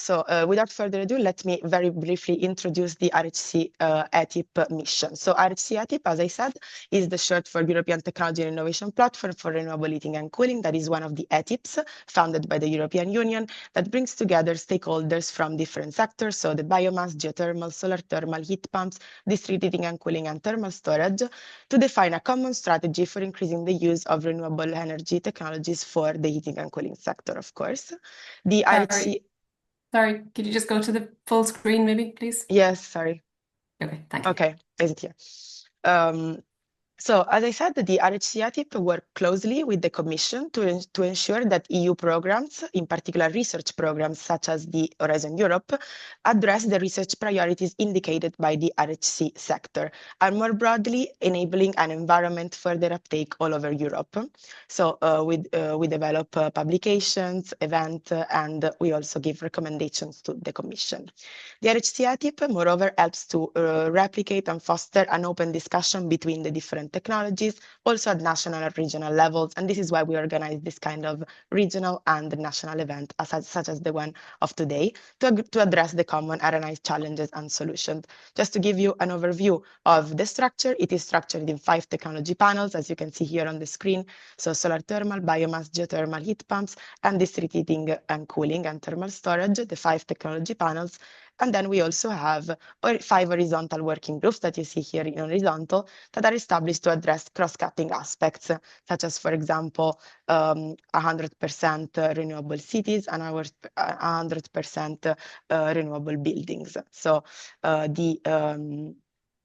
So without further ado, let me very briefly introduce the RHC ETIP mission. So RHC ETIP, as I said, is the short for European Technology and Innovation Platform for Renewable Heating and Cooling. That is one of the ETIPs founded by the European Union that brings together stakeholders from different sectors, so the biomass, geothermal, solar thermal, heat pumps, district heating and cooling, and thermal storage, to define a common strategy for increasing the use of renewable energy technologies for the heating and cooling sector, of course. The RHC... Sorry, could you just go to the full screen maybe, please? Yes, sorry. Okay, thank you. Okay, is it here? So, as I said, the RHC ETIP work closely with the Commission to ensure that EU programs, in particular research programs such as the Horizon Europe, address the research priorities indicated by the RHC sector, and more broadly, enabling an environment for their uptake all over Europe. So we develop publications, events, and we also give recommendations to the Commission. The RHC ETIP, moreover, helps to replicate and foster an open discussion between the different technologies, also at national and regional levels. And this is why we organize this kind of regional and national event, such as the one of today, to address the common RNI challenges and solutions. Just to give you an overview of the structure, it is structured in 5 technology panels, as you can see here on the screen. So solar thermal, biomass, geothermal, heat pumps, and district heating and cooling and thermal storage, the 5 technology panels. And then we also have 5 horizontal working groups that you see here in horizontal that are established to address cross-cutting aspects, such as, for example, 100% renewable cities and 100% renewable buildings. So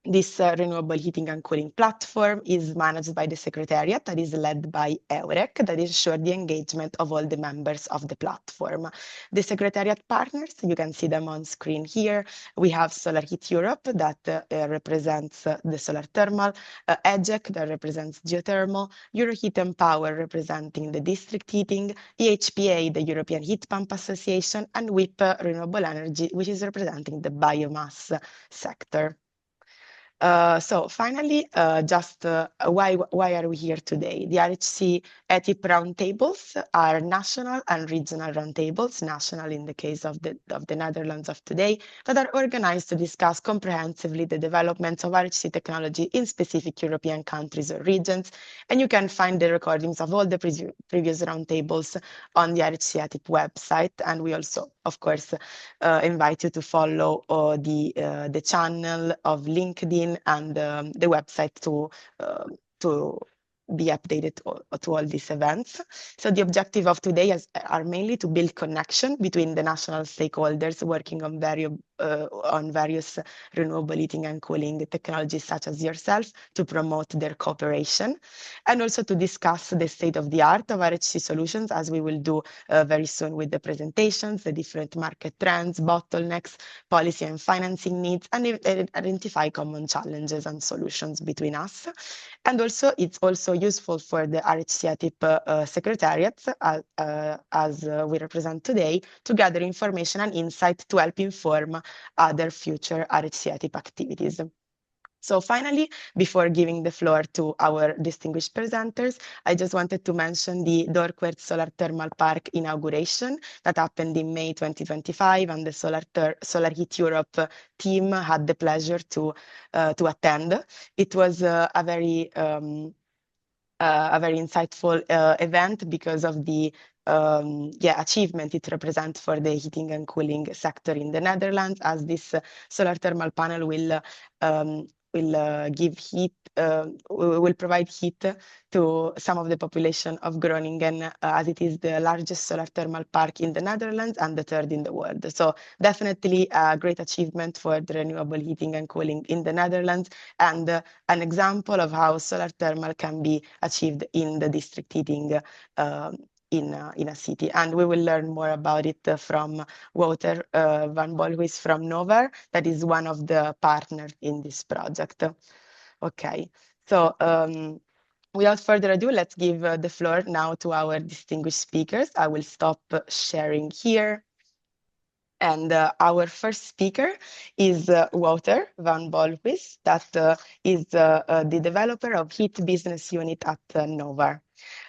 this renewable heating and cooling platform is managed by the Secretariat that is led by EUREC, that ensures the engagement of all the members of the platform. The Secretariat partners, you can see them on screen here. We have Solar Heat Europe that represents the solar thermal, EGEC that represents geothermal, Euroheat and Power representing the district heating, EHPA, the European Heat Pump Association, and WIP Renewable Energy, which is representing the biomass sector. So finally, why are we here today? The RHC ETIP roundtables are national and regional roundtables, national in the case of the Netherlands of today, that are organized to discuss comprehensively the developments of RHC technology in specific European countries or regions. And you can find the recordings of all the previous roundtables on the RHC ETIP website. And we also, of course, invite you to follow the channel of LinkedIn and the website to be updated to all these events. So the objective of today are mainly to build connection between the national stakeholders working on various renewable heating and cooling technologies such as yourself, to promote their cooperation, and also to discuss the state of the art of RHC solutions, as we will do very soon with the presentations, the different market trends, bottlenecks, policy and financing needs, and identify common challenges and solutions between us. And also, it's also useful for the RHC ETIP secretariats, as we represent today, to gather information and insight to help inform other future RHC ETIP activities. So finally, before giving the floor to our distinguished presenters, I just wanted to mention the Dorkwert Solar Thermal Park inauguration that happened in May 2025, and the Solar Heat Europe team had the pleasure to attend. It was a very insightful event because of the achievement it represents for the heating and cooling sector in the Netherlands, as this solar thermal panel will provide heat to some of the population of Groningen, as it is the largest solar thermal park in the Netherlands and the 3rd in the world. So definitely a great achievement for the renewable heating and cooling in the Netherlands, and an example of how solar thermal can be achieved in the district heating in a city. And we will learn more about it from Wouter van Bol, who is from Novar, that is one of the partners in this project. Okay, so without further ado, let's give the floor now to our distinguished speakers. I will stop sharing here. And our first speaker is Wouter van Bolhuis, that is the developer of Heat Business Unit at Novar.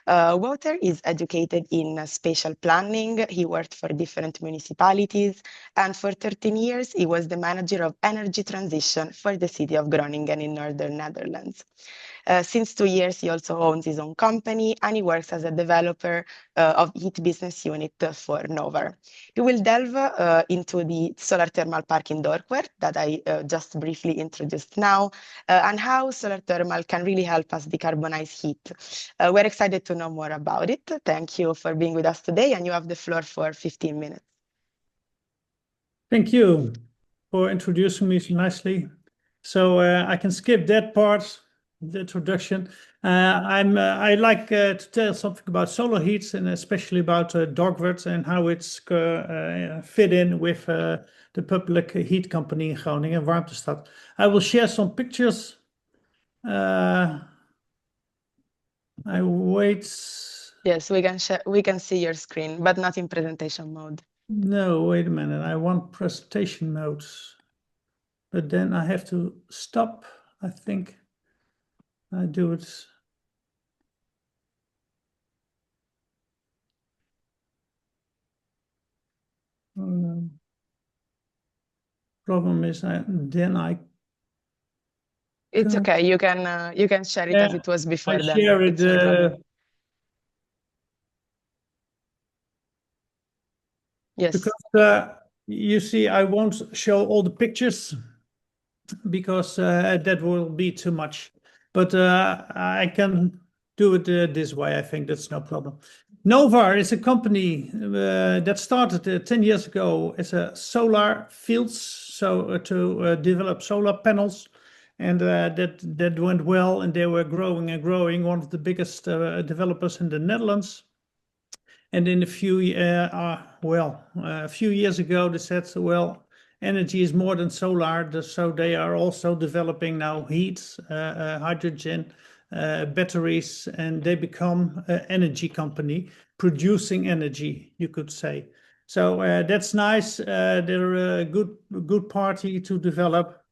Wouter is educated in spatial planning. He worked for different municipalities, and for 13 years, he was the manager of energy transition for the city of Groningen in northern Netherlands. Since 2 years, he also owns his own company, and he works as a developer of heat business unit for Novar. He will delve into the solar thermal park in Dorkwer that I just briefly introduced now, and how solar thermal can really help us decarbonize heat. We're excited to know more about it. Thank you for being with us today, and you have the floor for 15 minutes. Thank you for introducing me so nicely. So I can skip that part, the introduction. I like to tell something about solar heats and especially about Dorkwert and how it's fit in with the public heat company in Groningen, Warmtestad. I will share some pictures. I wait. Yes, we can see your screen, but not in presentation mode. No, wait a minute. I want presentation mode, but then I have to stop. I think I do it. Problem is, It's okay. You can share it as it was before. I then. share It's no problem. it. Yes. Because you see, I won't show all the pictures because that will be too much. But I can do it this way. I think that's no problem. Novar is a company that started 10 years ago as a solar fields, so to develop solar panels, and that went well, and they were growing and growing. One of the biggest developers in the Netherlands. And in a few years ago, they said, well, energy is more than solar, so they are also developing now heat, hydrogen, batteries, and they become an energy company producing energy, you could say. So that's nice. They're a good party to develop.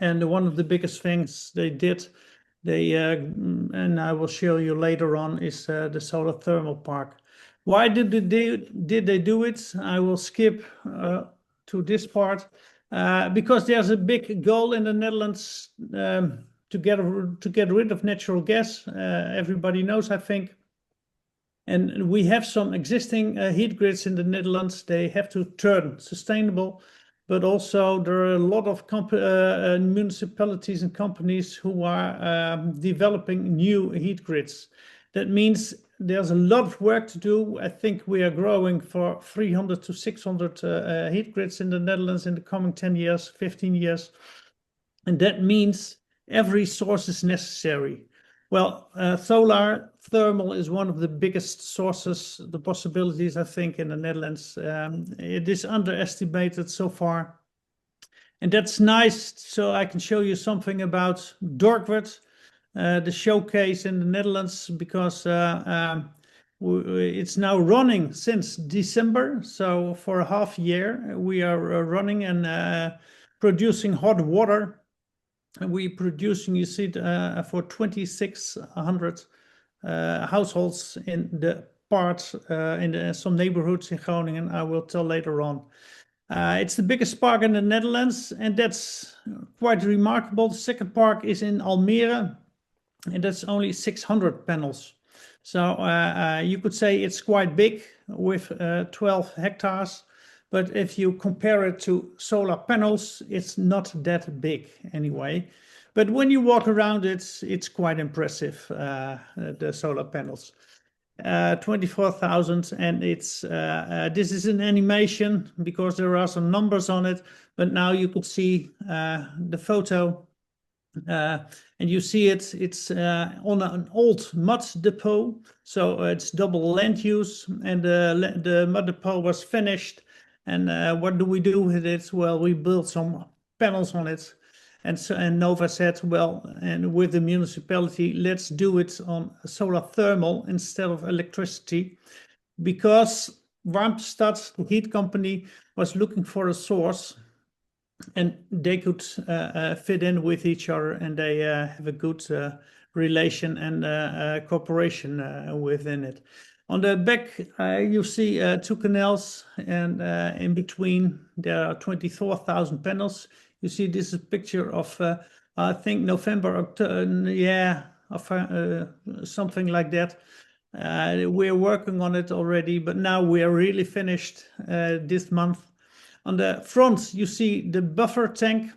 And one of the biggest things they did, and I will show you later on, is the solar thermal park. Why did they do it? I will skip to this part because there's a big goal in the Netherlands to get rid of natural gas. Everybody knows, I think. And we have some existing heat grids in the Netherlands. They have to turn sustainable, but also there are a lot of municipalities and companies who are developing new heat grids. That means there's a lot of work to do. I think we are growing for 300 to 600 heat grids in the Netherlands in the coming 10 years, 15 years. And that means every source is necessary. Well, solar thermal is one of the biggest sources, the possibilities, I think, in the Netherlands. It is underestimated so far. And that's nice, so I can show you something about Dorkwert, the showcase in the Netherlands, because it's now running since December. So for a half year, we are running and producing hot water. And we producing, you see, for 2,600 households in the part in some neighborhoods in Groningen. I will tell later on. It's the biggest park in the Netherlands, and that's quite remarkable. The second park is in Almere, and that's only 600 panels. So you could say it's quite big with 12 hectares. But if you compare it to solar panels, it's not that big anyway. But when you walk around it, it's quite impressive, the solar panels. 24,000, and it's this is an animation because there are some numbers on it, but now you could see the photo. And you see it's on an old mud depot, so it's double land use, and the mud depot was finished. And what do we do with it? Well, we built some panels on it. And Nova said, well, and with the municipality, let's do it on solar thermal instead of electricity, because Warmtestad, the heat company, was looking for a source, and they could fit in with each other, and they have a good relation and cooperation within it. On the back, you see 2 canals, and in between there are 24,000 panels. You see, this is a picture of I think November, October, yeah, of something like that. We're working on it already, but now we are really finished this month. On the front, you see the buffer tank,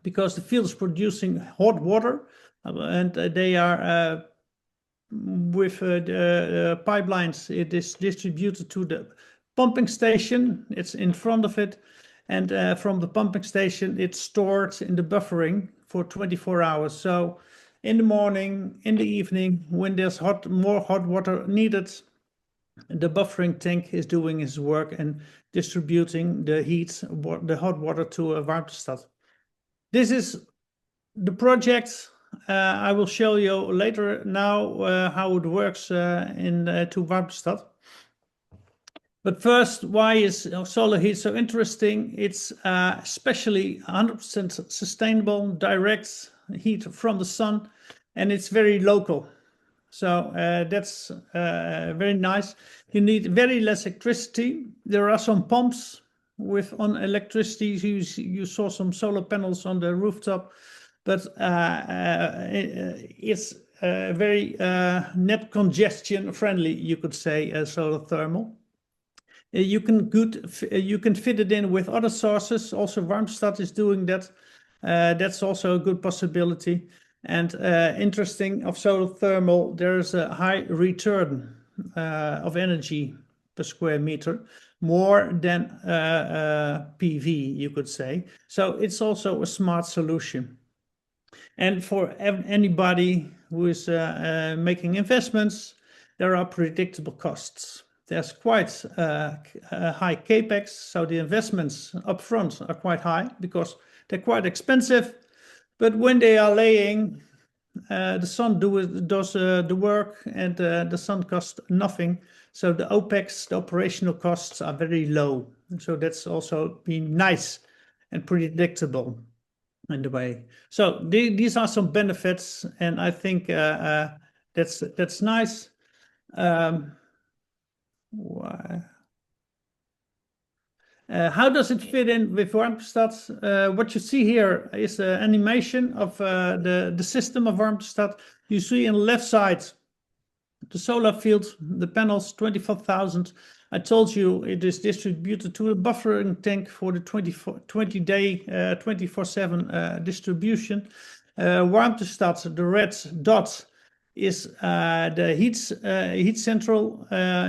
because the field is producing hot water, and they are with the pipelines. It is distributed to the pumping station. It's in front of it, and from the pumping station, it's stored in the buffering for 24 hours. So in the morning, in the evening, when there's more hot water needed, the buffering tank is doing its work and distributing the hot water to Warmtestad. This is the project. I will show you later now how it works to Warmtestad. But first, why is solar heat so interesting? It's especially 100% sustainable, direct heat from the sun, and it's very local. So that's very nice. You need very less electricity. There are some pumps on electricity. You saw some solar panels on the rooftop, but it's very net congestion friendly, you could say, solar thermal. You can fit it in with other sources. Also, Warmtestad is doing that. That's also a good possibility. And interesting of solar thermal, there's a high return of energy per square meter, more than PV, you could say. So it's also a smart solution. And for anybody who is making investments, there are predictable costs. There's quite a high capex, so the investments upfront are quite high because they're quite expensive. But when they are laying, the sun does the work, and the sun costs nothing. So the OPEX, the operational costs, are very low. So that's also been nice and predictable in the way. So these are some benefits, and I think that's nice. How does it fit in with Warmtestad? What you see here is an animation of the system of Warmtestad. You see on the left side the solar field, the panels, 24,000. I told you it is distributed to a buffering tank for the 20-day, 24/7 distribution. Warmtestad, the red dot, is the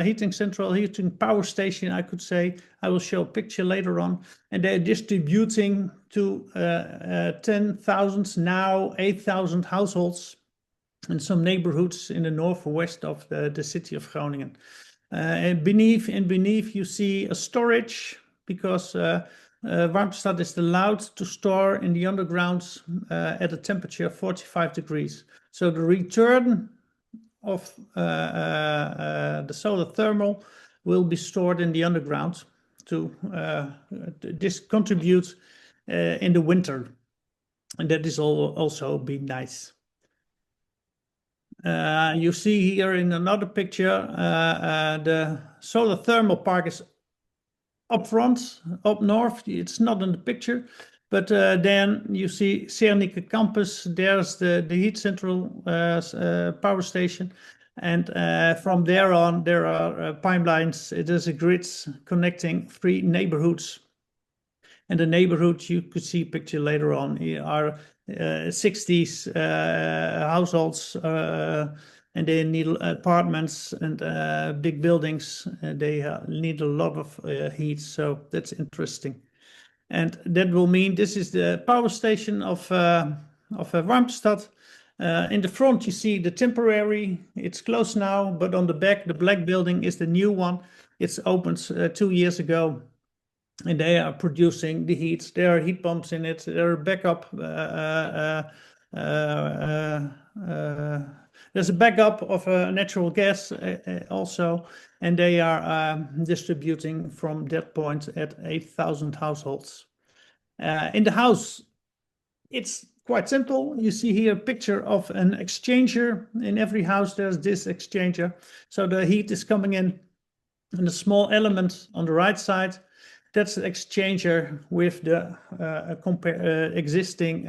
heating power station, I could say. I will show a picture later on. And they're distributing to 10,000, now 8,000 households in some neighborhoods in the northwest of the city of Groningen. And beneath you see a storage, because Warmtestad is allowed to store in the underground at a temperature of 45 degrees. So the return of the solar thermal will be stored in the underground to contribute in the winter. And that is also be nice. You see here in another picture, the solar thermal park is up front, up north. It's not in the picture, but then you see Cernicke campus. There's the heat central power station, and from there on there are pipelines. It is a grid connecting 3 neighborhoods, and the neighborhoods you could see picture later on here are 60s households, and they need apartments and big buildings. They need a lot of heat, so that's interesting. And that will mean this is the power station of Warmtestad. In the front you see the temporary, it's closed now, but on the back the black building is the new one. It's opened 2 years ago, and they are producing the heat. There are heat pumps in it. There are backup. There's a backup of natural gas also, and they are distributing from that point at 8,000 households. In the house, it's quite simple. You see here a picture of an exchanger. In every house there's this exchanger. So the heat is coming in and a small element on the right side. That's the exchanger with the existing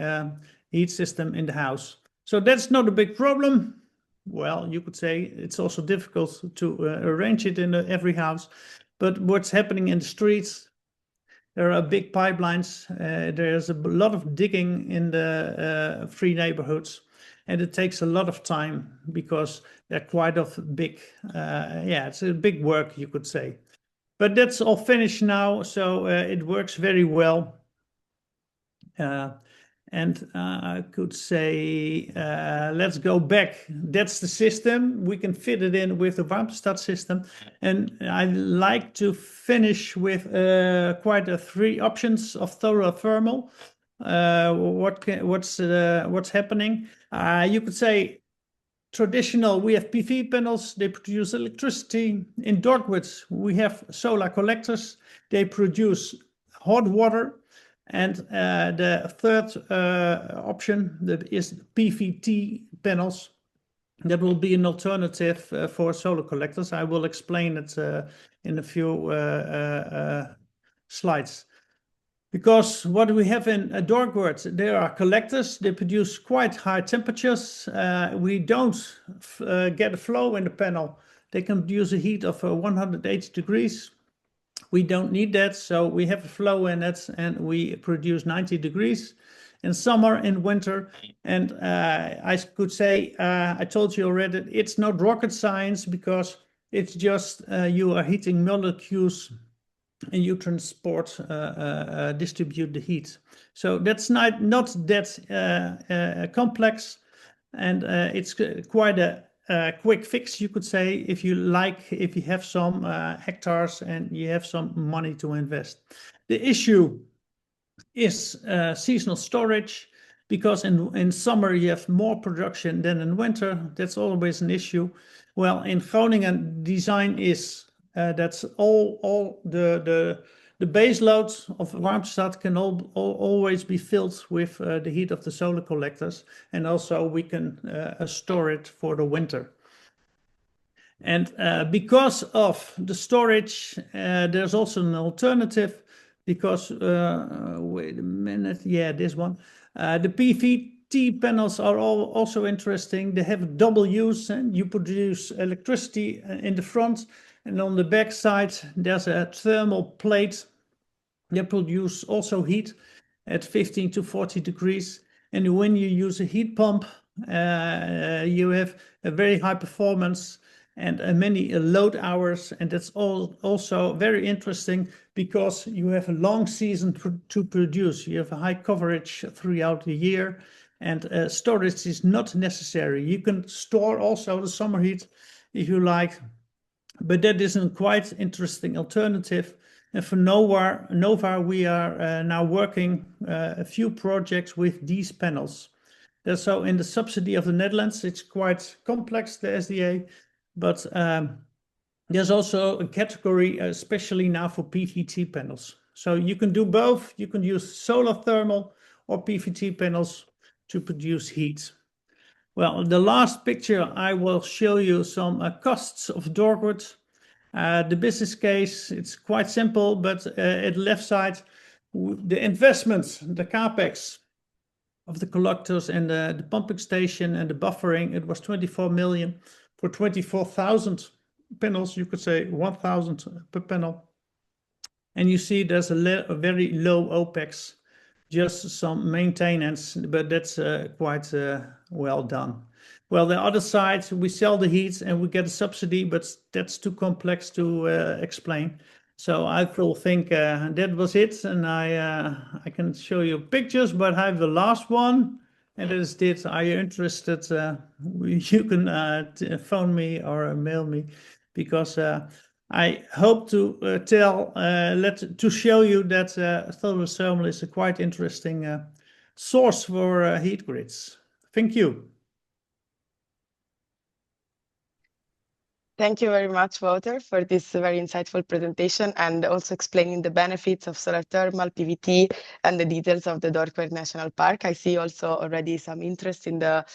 heat system in the house. So that's not a big problem. Well, you could say it's also difficult to arrange it in every house. But what's happening in the streets, there are big pipelines. There's a lot of digging in the free neighborhoods. And it takes a lot of time because they're quite big. It's a big work, you could say. But that's all finished now, so it works very well. And I could say, let's go back. That's the system. We can fit it in with the Warmtestad system. And I like to finish with quite 3 options of solar thermal. What's happening? You could say traditional, we have PV panels, they produce electricity. In Dogwoods, we have solar collectors, they produce hot water. And the third option is PVT panels. That will be an alternative for solar collectors. I will explain it in a few slides. Because what we have in Dogwoods, there are collectors, they produce quite high temperatures. We don't get a flow in the panel. They can produce a heat of 180 degrees. We don't need that, so we have a flow in it and we produce 90 degrees in summer, in winter. And I could say, I told you already, it's not rocket science because it's just you are heating molecules and you distribute the heat. So that's not that complex, and it's quite a quick fix, you could say, if you have some hectares and you have some money to invest. The issue is seasonal storage, because in summer you have more production than in winter. That's always an issue. Well, in Groningen, design is that's all the base load of Warmtestad can always be filled with the heat of the solar collectors, and also we can store it for the winter. And because of the storage, there's also an alternative, because, wait a minute, yeah, this one. The PVT panels are also interesting. They have a double use, and you produce electricity in the front, and on the back side, there's a thermal plate that produce also heat at 15 to 40 degrees. And when you use a heat pump, you have a very high performance and many load hours. And that's also very interesting because you have a long season to produce. You have a high coverage throughout the year, and storage is not necessary. You can store also the summer heat if you like, but that is a quite interesting alternative. And for Nova, we are now working a few projects with these panels. So in the subsidy of the Netherlands, it's quite complex, the SDA, but there's also a category, especially now for PVT panels. So you can do both. You can use solar thermal or PVT panels to produce heat. Well, the last picture, I will show you some costs of Dogwood. The business case, it's quite simple, but at the left side, the investments, the capex of the collectors and the pumping station and the buffering, it was 24 million for 24,000 panels. You could say 1,000 per panel. And you see there's a very low OPEX, just some maintenance, but that's quite well done. Well, the other side, we sell the heat and we get a subsidy, but that's too complex to explain. So I will think that was it, and I can show you pictures, but I have the last one, and that is this. Are you interested? You can phone me or mail me, because I hope to to show you that solar thermal is a quite interesting source for heat grids. Thank you. Thank you very much, Wouter, for this very insightful presentation and also explaining the benefits of solar thermal, PVT, and the details of the Dorkwer National Park. I see also already some interest in the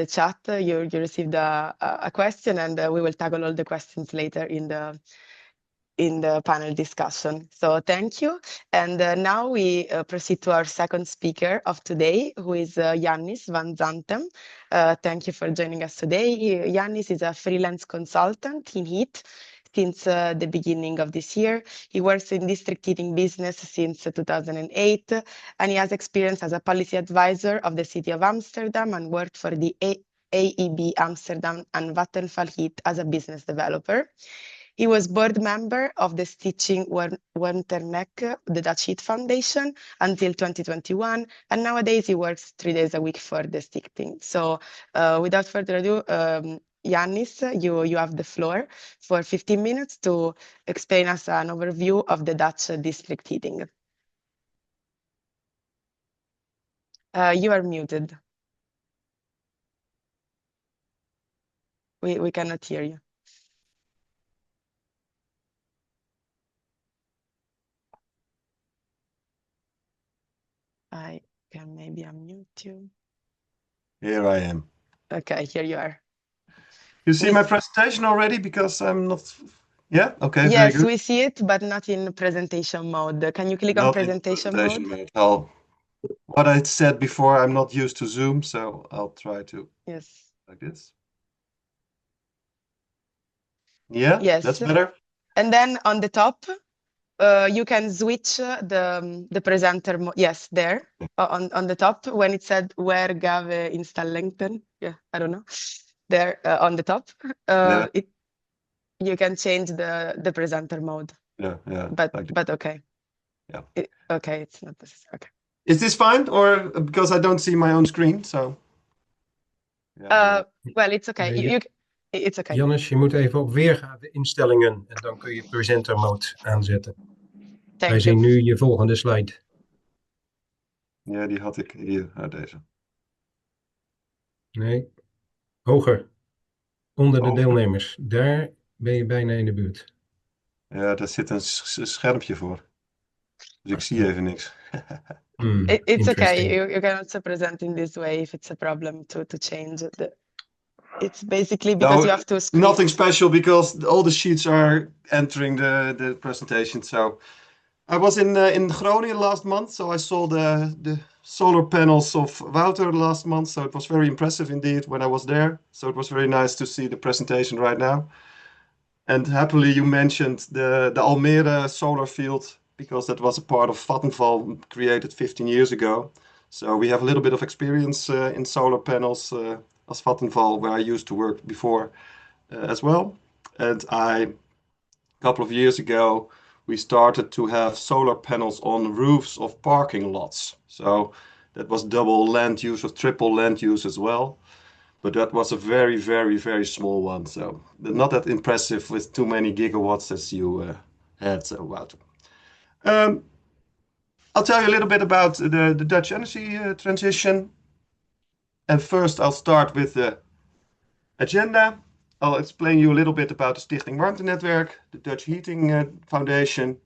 chat. You received a question, and we will tackle all the questions later in the panel discussion. So thank you. And now we proceed to our second speaker of today, who is Yannis van Zantem. Thank you for joining us today. Yannis is a freelance consultant in heat since the beginning of this year. He works in district heating business since 2008, and he has experience as a policy advisor of the city of Amsterdam and worked for the AEB Amsterdam and Vattenfall Heat as a business developer. He was board member of the Stichting Waternet, the Dutch Heat Foundation, until 2021, and nowadays he works 3 days a week for the Stichting. So without further ado, Yannis, you have the floor for 15 minutes to explain us an overview of the Dutch district heating. You are muted. We cannot hear you. I can maybe unmute you. Here I am. Okay, here you are. You see my presentation already because I'm not... Yeah? Okay, yes, very good. We see it, but not in presentation mode. Can you click on presentation mode? What I said before, I'm not used to Zoom, so I'll try to... Yes. Like this. Yeah? Yes. That's better? And then on the top, you can switch the presenter. Yes, there on the top when it said "Where gave installingen." Yeah, I don't know. There on the top, Yeah. You can change the presenter mode. Yeah, yeah. But okay. Yeah. Okay, it's not necessary. Okay. Is this fine, or because I don't see my own screen? So. Yeah. Well, it's okay. It's okay. Yannis, je moet even op weergave instellingen en dan kun je presenter mode aanzetten. Wij zien nu je volgende slide. Ja, die had ik hier, deze. Nee, hoger. Onder de deelnemers. Daar ben je bijna in de buurt. Ja, daar zit een schermpje voor. Dus ik zie even niks. It's okay. You can also present in this way if it's a problem to change the... It's basically because you have to screen. Nothing special because all the sheets are entering the presentation. So I was in Groningen last month, so I saw the solar panels of Wouter last month. So it was very impressive indeed when I was there. So it was very nice to see the presentation right now. And happily you mentioned the Almere solar field because that was a part of Vattenfall created 15 years ago. So we have a little bit of experience in solar panels as Vattenfall, where I used to work before as well. And a couple of years ago, we started to have solar panels on roofs of parking lots. So that was double land use or triple land use as well. But that was a very, very, very small one. So not that impressive with too many gigawatts as you had. So Wouter. I'll tell you a little bit about the Dutch energy transition. And first I'll start with the agenda. I'll explain you a little bit about the Stichting Warmtenetwerk, the Dutch Heating Foundation.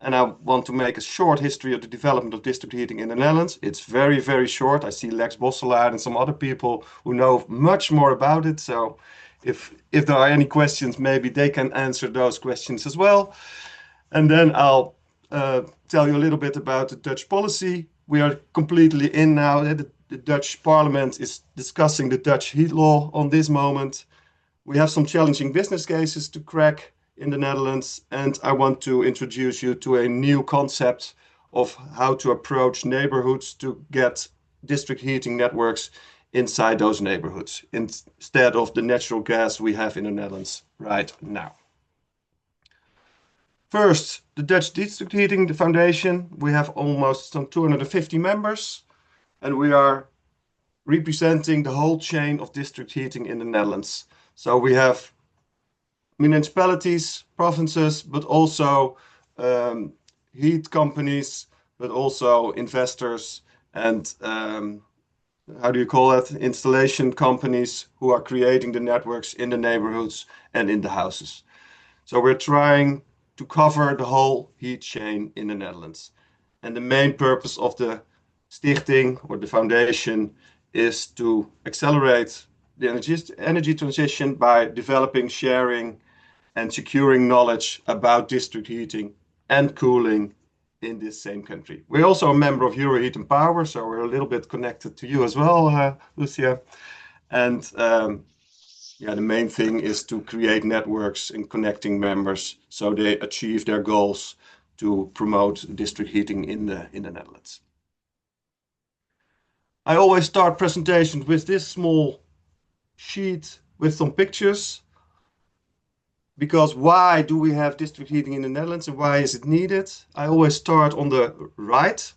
And I want to make a short history of the development of district heating in the Netherlands. It's very, very short. I see Lex Bosselaar and some other people who know much more about it. So if there are any questions, maybe they can answer those questions as well. And then I'll tell you a little bit about the Dutch policy. We are completely in now. The Dutch Parliament is discussing the Dutch heat law on this moment. We have some challenging business cases to crack in the Netherlands, and I want to introduce you to a new concept of how to approach neighborhoods to get district heating networks inside those neighborhoods instead of the natural gas we have in the Netherlands right now. First, the Dutch District Heating Foundation. We have almost some 250 members, and we are representing the whole chain of district heating in the Netherlands. So we have municipalities, provinces, but also heat companies, but also investors and how do you call that, installation companies who are creating the networks in the neighborhoods and in the houses. So we're trying to cover the whole heat chain in the Netherlands. And the main purpose of the stichting or the foundation is to accelerate the energy transition by developing, sharing, and securing knowledge about district heating and cooling in this same country. We're also a member of Euroheat and Power, so we're a little bit connected to you as well, Lucia. And yeah, the main thing is to create networks and connecting members so they achieve their goals to promote district heating in the Netherlands. I always start presentations with this small sheet with some pictures, because why do we have district heating in the Netherlands and why is it needed? I always start on the right.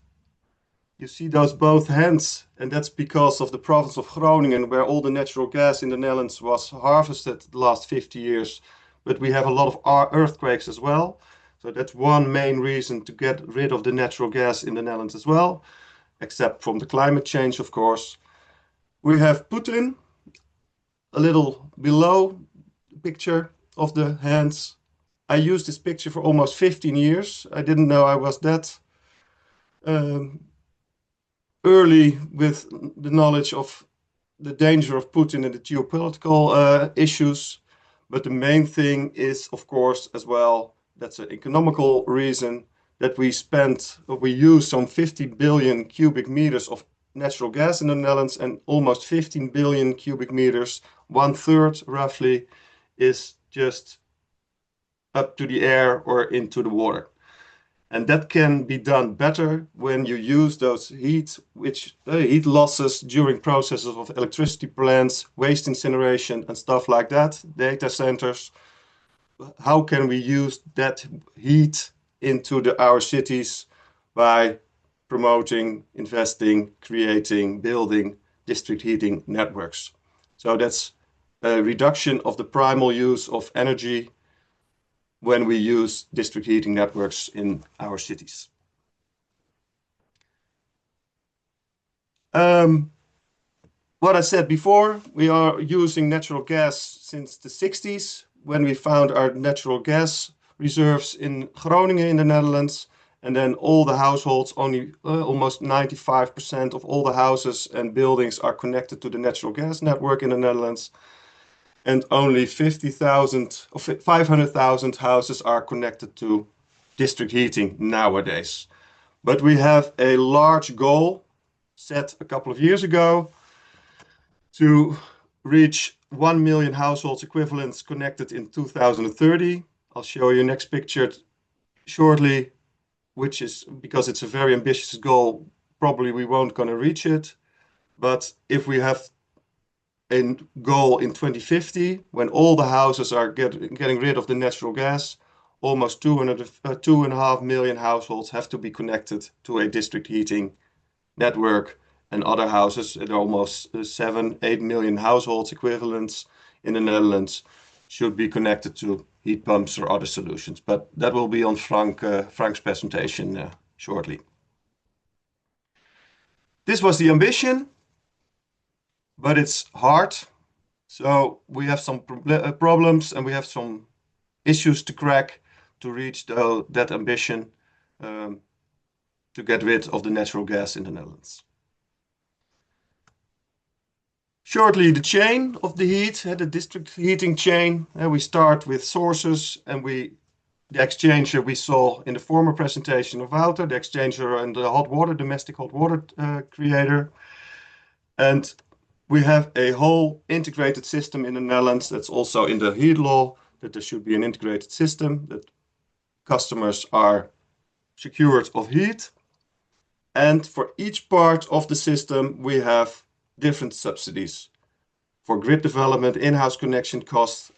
You see those both hands, and that's because of the province of Groningen, where all the natural gas in the Netherlands was harvested the last 50 years. But we have a lot of earthquakes as well. So that's one main reason to get rid of the natural gas in the Netherlands as well, except from the climate change, of course. We have Putin, a little below the picture of the hands. I used this picture for almost 15 years. I didn't know I was that early with the knowledge of the danger of Putin and the geopolitical issues. But the main thing is, of course, as well, that's an economical reason that we use some 50 billion cubic meters of natural gas in the Netherlands, and almost 15 billion cubic meters, 1/3 roughly, is just up to the air or into the water. And that can be done better when you use those heat losses during processes of electricity plants, waste incineration, and stuff like that, data centers. How can we use that heat into our cities by promoting, investing, creating, building district heating networks? So that's a reduction of the primal use of energy when we use district heating networks in our cities. What I said before, we are using natural gas since the 60s, when we found our natural gas reserves in Groningen in the Netherlands. And then all the households, only almost 95% of all the houses and buildings are connected to the natural gas network in the Netherlands. And only 50,000 or 500,000 houses are connected to district heating nowadays. But we have a large goal set a couple of years ago to reach 1 million households equivalents connected in 2030. I'll show you next picture shortly, which is, because it's a very ambitious goal, probably we won't gonna reach it. But if we have a goal in 2050, when all the houses are getting rid of the natural gas, almost 2.5 million households have to be connected to a district heating network, and other houses at almost 7-8 million households equivalents in the Netherlands should be connected to heat pumps or other solutions. But that will be on Frank's presentation shortly. This was the ambition, but it's hard. So we have some problems and we have some issues to crack to reach that ambition to get rid of the natural gas in the Netherlands. Shortly, the chain of the heat, the district heating chain. We start with sources, and the exchanger we saw in the former presentation of Wouter, the exchanger and the hot water, domestic hot water creator. And we have a whole integrated system in the Netherlands. That's also in the heat law, that there should be an integrated system, that customers are secured of heat. And for each part of the system, we have different subsidies for grid development, in-house connection costs,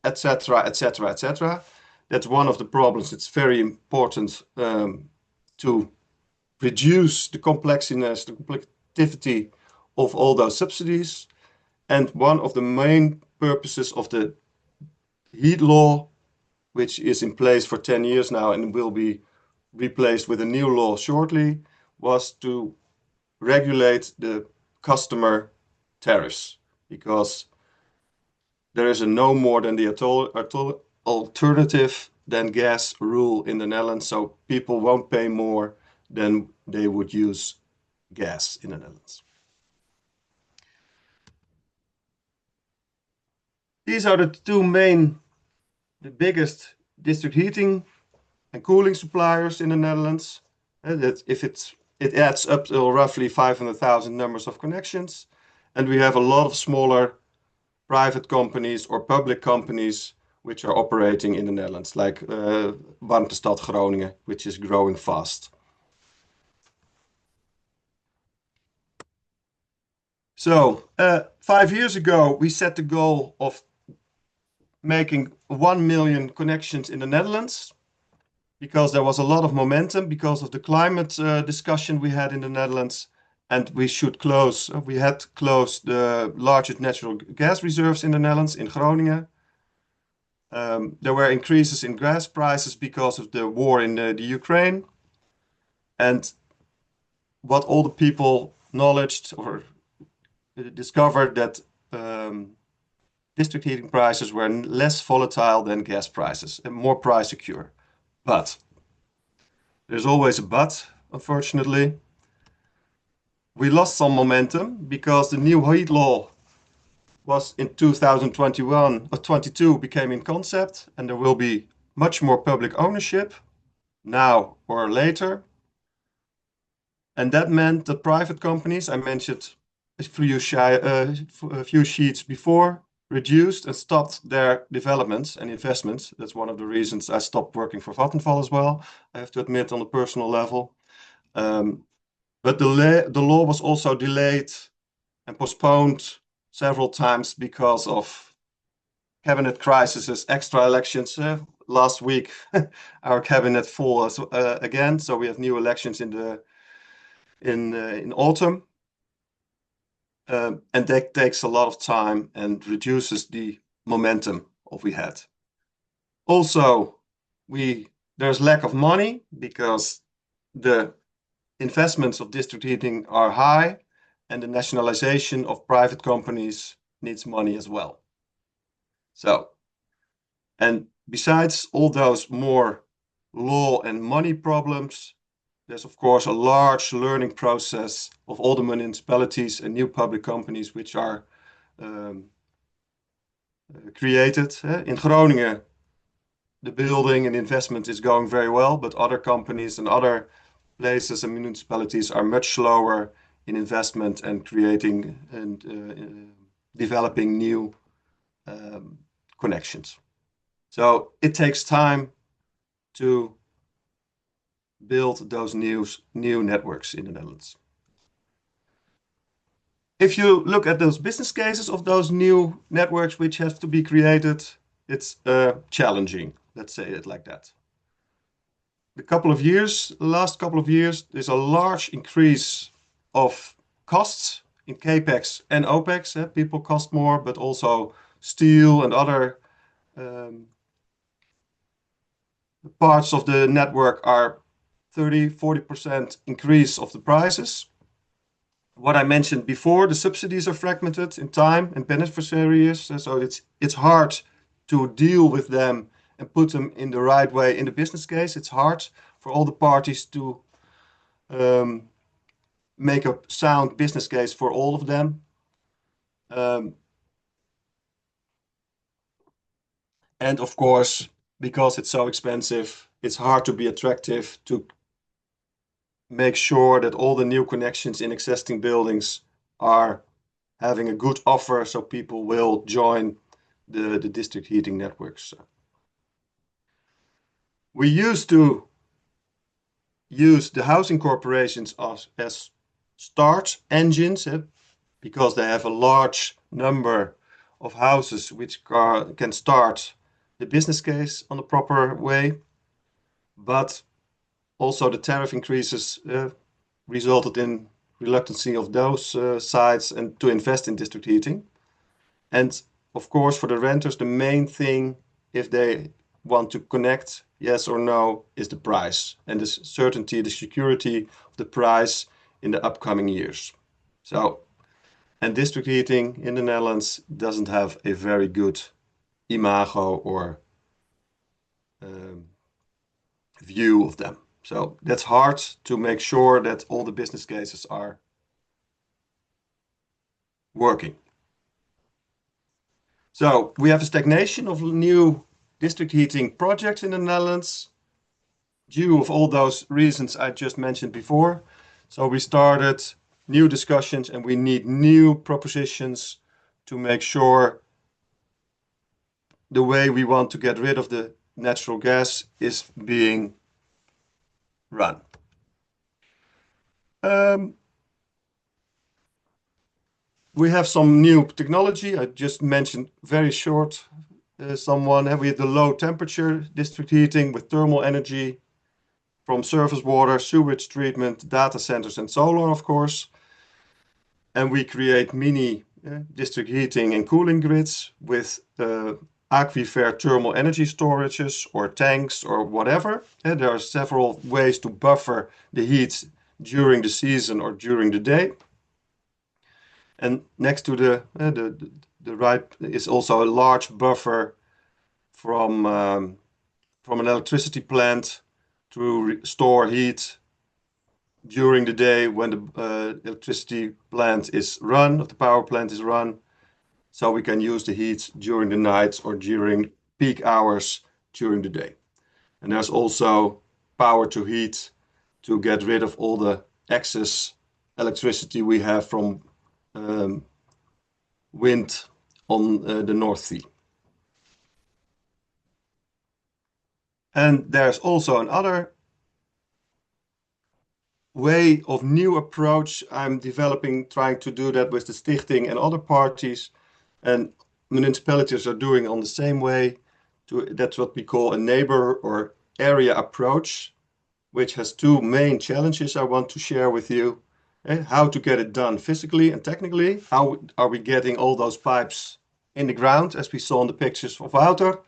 etc., etc., etc. That's one of the problems. It's very important to reduce the complexity of all those subsidies. And one of the main purposes of the heat law, which is in place for 10 years now and will be replaced with a new law shortly, was to regulate the customer tariffs, because there is a no more than the alternative than gas rule in the Netherlands, so people won't pay more than they would use gas in the Netherlands. These are the biggest district heating and cooling suppliers in the Netherlands. It adds up to roughly 500,000 numbers of connections, and we have a lot of smaller private companies or public companies which are operating in the Netherlands, like Warmtestad Groningen, which is growing fast. So 5 years ago, we set the goal of making 1 million connections in the Netherlands, because there was a lot of momentum because of the climate discussion we had in the Netherlands, and we had closed the largest natural gas reserves in the Netherlands, in Groningen. There were increases in gas prices because of the war in the Ukraine, and what all the people knowledged or discovered that district heating prices were less volatile than gas prices and more price secure. But there's always a but, unfortunately. We lost some momentum because the new heat law was in 2021 or 22 became in concept, and there will be much more public ownership now or later. And that meant that private companies, I mentioned a few sheets before, reduced and stopped their developments and investments. That's one of the reasons I stopped working for Vattenfall as well, I have to admit, on a personal level. But the law was also delayed and postponed several times because of cabinet crises, extra elections. Last week, our cabinet falls again, so we have new elections in autumn. And that takes a lot of time and reduces the momentum we had. Also, there's lack of money because the investments of district heating are high, and the nationalization of private companies needs money as well. So, and besides all those more law and money problems, there's of course a large learning process of all the municipalities and new public companies which are created. In Groningen, the building and investment is going very well, but other companies and other places and municipalities are much slower in investment and creating and developing new connections. So it takes time to build those new networks in the Netherlands. If you look at those business cases of those new networks which have to be created, it's challenging, let's say it like that. The last couple of years, there's a large increase of costs in CapEx and OpEx. People cost more, but also steel and other parts of the network are 30-40% increase of the prices. What I mentioned before, the subsidies are fragmented in time and beneficiaries, so it's hard to deal with them and put them in the right way in the business case. It's hard for all the parties to make a sound business case for all of them. And of course, because it's so expensive, it's hard to be attractive to make sure that all the new connections in existing buildings are having a good offer so people will join the district heating networks. We used to use the housing corporations as start engines because they have a large number of houses which can start the business case on a proper way. But also the tariff increases resulted in reluctancy of those sides and to invest in district heating. And of course, for the renters, the main thing, if they want to connect, yes or no, is the price and the certainty, the security of the price in the upcoming years. So And district heating in the Netherlands doesn't have a very good imago or view of them. So that's hard to make sure that all the business cases are working. So we have a stagnation of new district heating projects in the Netherlands due of all those reasons I just mentioned before. So we started new discussions and we need new propositions to make sure the way we want to get rid of the natural gas is being run. We have some new technology. I just mentioned very short we have the low temperature district heating with thermal energy from surface water, sewage treatment, data centers, and solar, of course. And we create mini district heating and cooling grids with aquifer thermal energy storages or tanks or whatever. There are several ways to buffer the heat during the season or during the day. And next to the right is also a large buffer from an electricity plant to store heat during the day when the electricity plant is run, or the power plant is run, so we can use the heat during the night or during peak hours during the day. And there's also power to heat to get rid of all the excess electricity we have from wind on the North Sea. And there's also another way of new approach I'm developing, trying to do that with the Stichting and other parties, and municipalities are doing on the same way. That's what we call a neighbor or area approach, which has two main challenges I want to share with you. How to get it done physically and technically. How are we getting all those pipes in the ground, as we saw in the pictures of Wouter?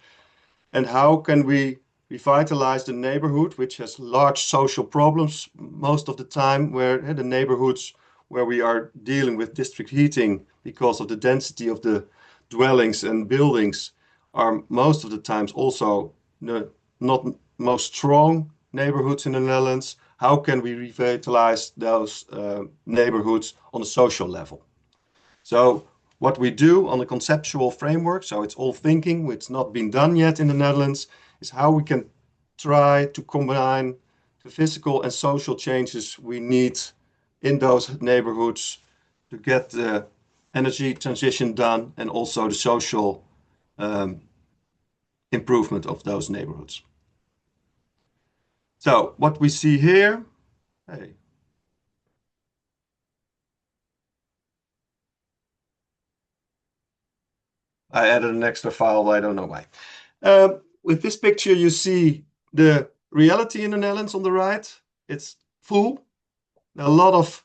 And how can we revitalize the neighborhood, which has large social problems most of the time, where the neighborhoods where we are dealing with district heating because of the density of the dwellings and buildings are most of the times also not most strong neighborhoods in the Netherlands. How can we revitalize those neighborhoods on a social level? So what we do on a conceptual framework, so it's all thinking, it's not been done yet in the Netherlands, is how we can try to combine the physical and social changes we need in those neighborhoods to get the energy transition done and also the social improvement of those neighborhoods. So what we see here, I added an extra file, but I don't know why. With this picture, you see the reality in the Netherlands on the right. It's full. There are a lot of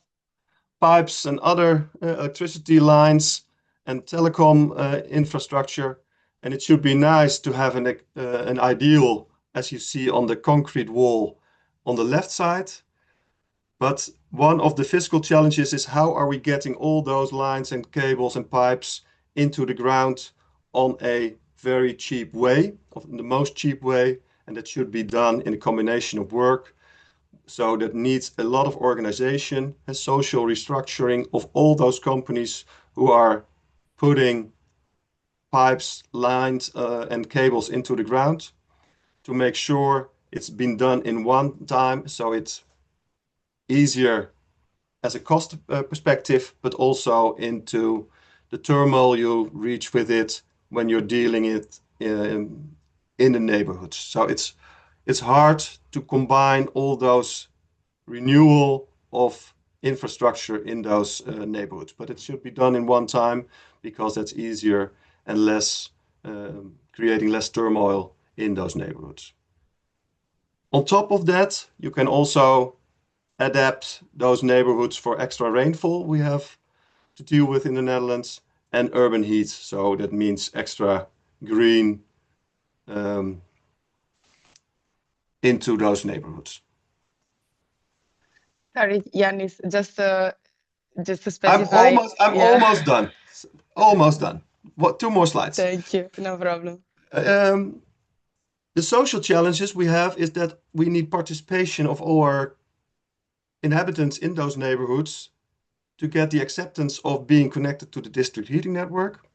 pipes and other electricity lines and telecom infrastructure. And it should be nice to have an ideal, as you see on the concrete wall on the left side. But one of the physical challenges is how are we getting all those lines and cables and pipes into the ground on a very cheap way, the most cheap way, and that should be done in a combination of work. So that needs a lot of organization and social restructuring of all those companies who are putting pipes, lines, and cables into the ground to make sure it's been done in one time, so it's easier as a cost perspective, but also into the turmoil you reach with it when you're dealing it in the neighborhoods. So it's hard to combine all those renewal of infrastructure in those neighborhoods, but it should be done in one time because that's easier and less creating less turmoil in those neighborhoods. On top of that, you can also adapt those neighborhoods for extra rainfall we have to deal with in the Netherlands and urban heat. So that means extra green into those neighborhoods. Sorry, Yannis, just to I'm specify. almost done. Almost done. What? 2 more slides. Thank you. No problem. The social challenges we have is that we need participation of all our inhabitants in those neighborhoods to get the acceptance of being connected to the district heating network.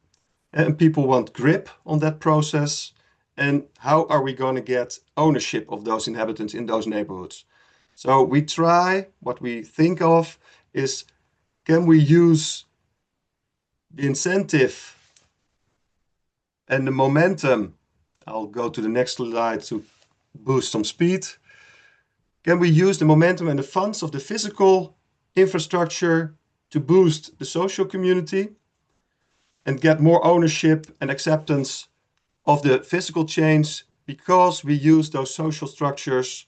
And people want grip on that process. And how are we going to get ownership of those inhabitants in those neighborhoods? So we try, what we think of is, can we use the incentive and the momentum? I'll go to the next slide to boost some speed. Can we use the momentum and the funds of the physical infrastructure to boost the social community and get more ownership and acceptance of the physical change, because we use those social structures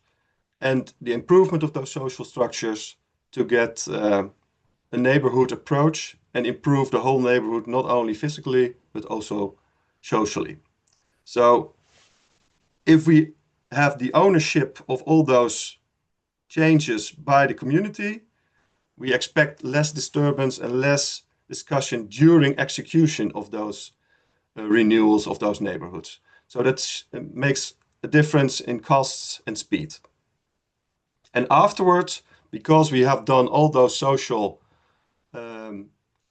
and the improvement of those social structures to get a neighborhood approach and improve the whole neighborhood, not only physically, but also socially. So if we have the ownership of all those changes by the community, we expect less disturbance and less discussion during execution of those renewals of those neighborhoods. So that makes a difference in costs and speed. And afterwards, because we have done all those social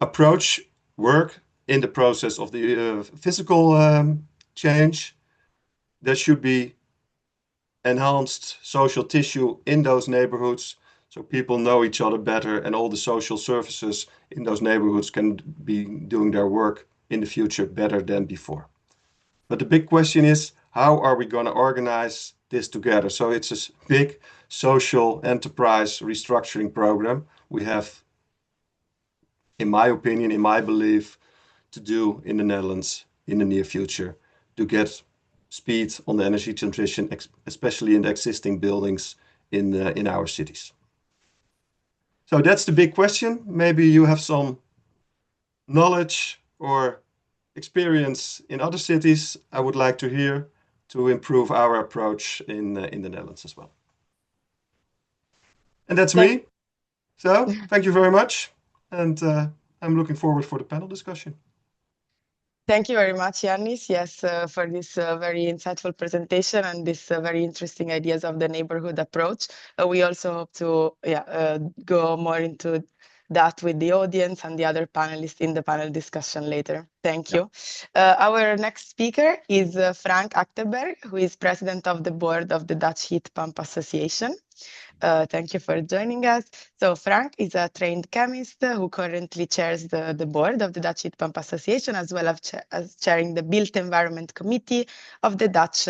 approach work in the process of the physical change, there should be enhanced social tissue in those neighborhoods, so people know each other better and all the social services in those neighborhoods can be doing their work in the future better than before. But the big question is, how are we going to organize this together? So it's a big social enterprise restructuring program we have, in my opinion, in my belief, to do in the Netherlands in the near future to get speed on the energy transition, especially in the existing buildings in our cities. So that's the big question. Maybe you have some knowledge or experience in other cities I would like to hear to improve our approach in the Netherlands as well. And that's me. So thank you very much. And I'm looking forward for the panel discussion. Thank you very much, Yannis, yes, for this very insightful presentation and this very interesting ideas of the neighborhood approach. We also hope to go more into that with the audience and the other panelists in the panel discussion later. Thank you. Our next speaker is Frank Achterberg, who is president of the board of the Dutch Heat Pump Association. Thank you for joining us. So Frank is a trained chemist who currently chairs the board of the Dutch Heat Pump Association, as well as chairing the Built Environment Committee of the Dutch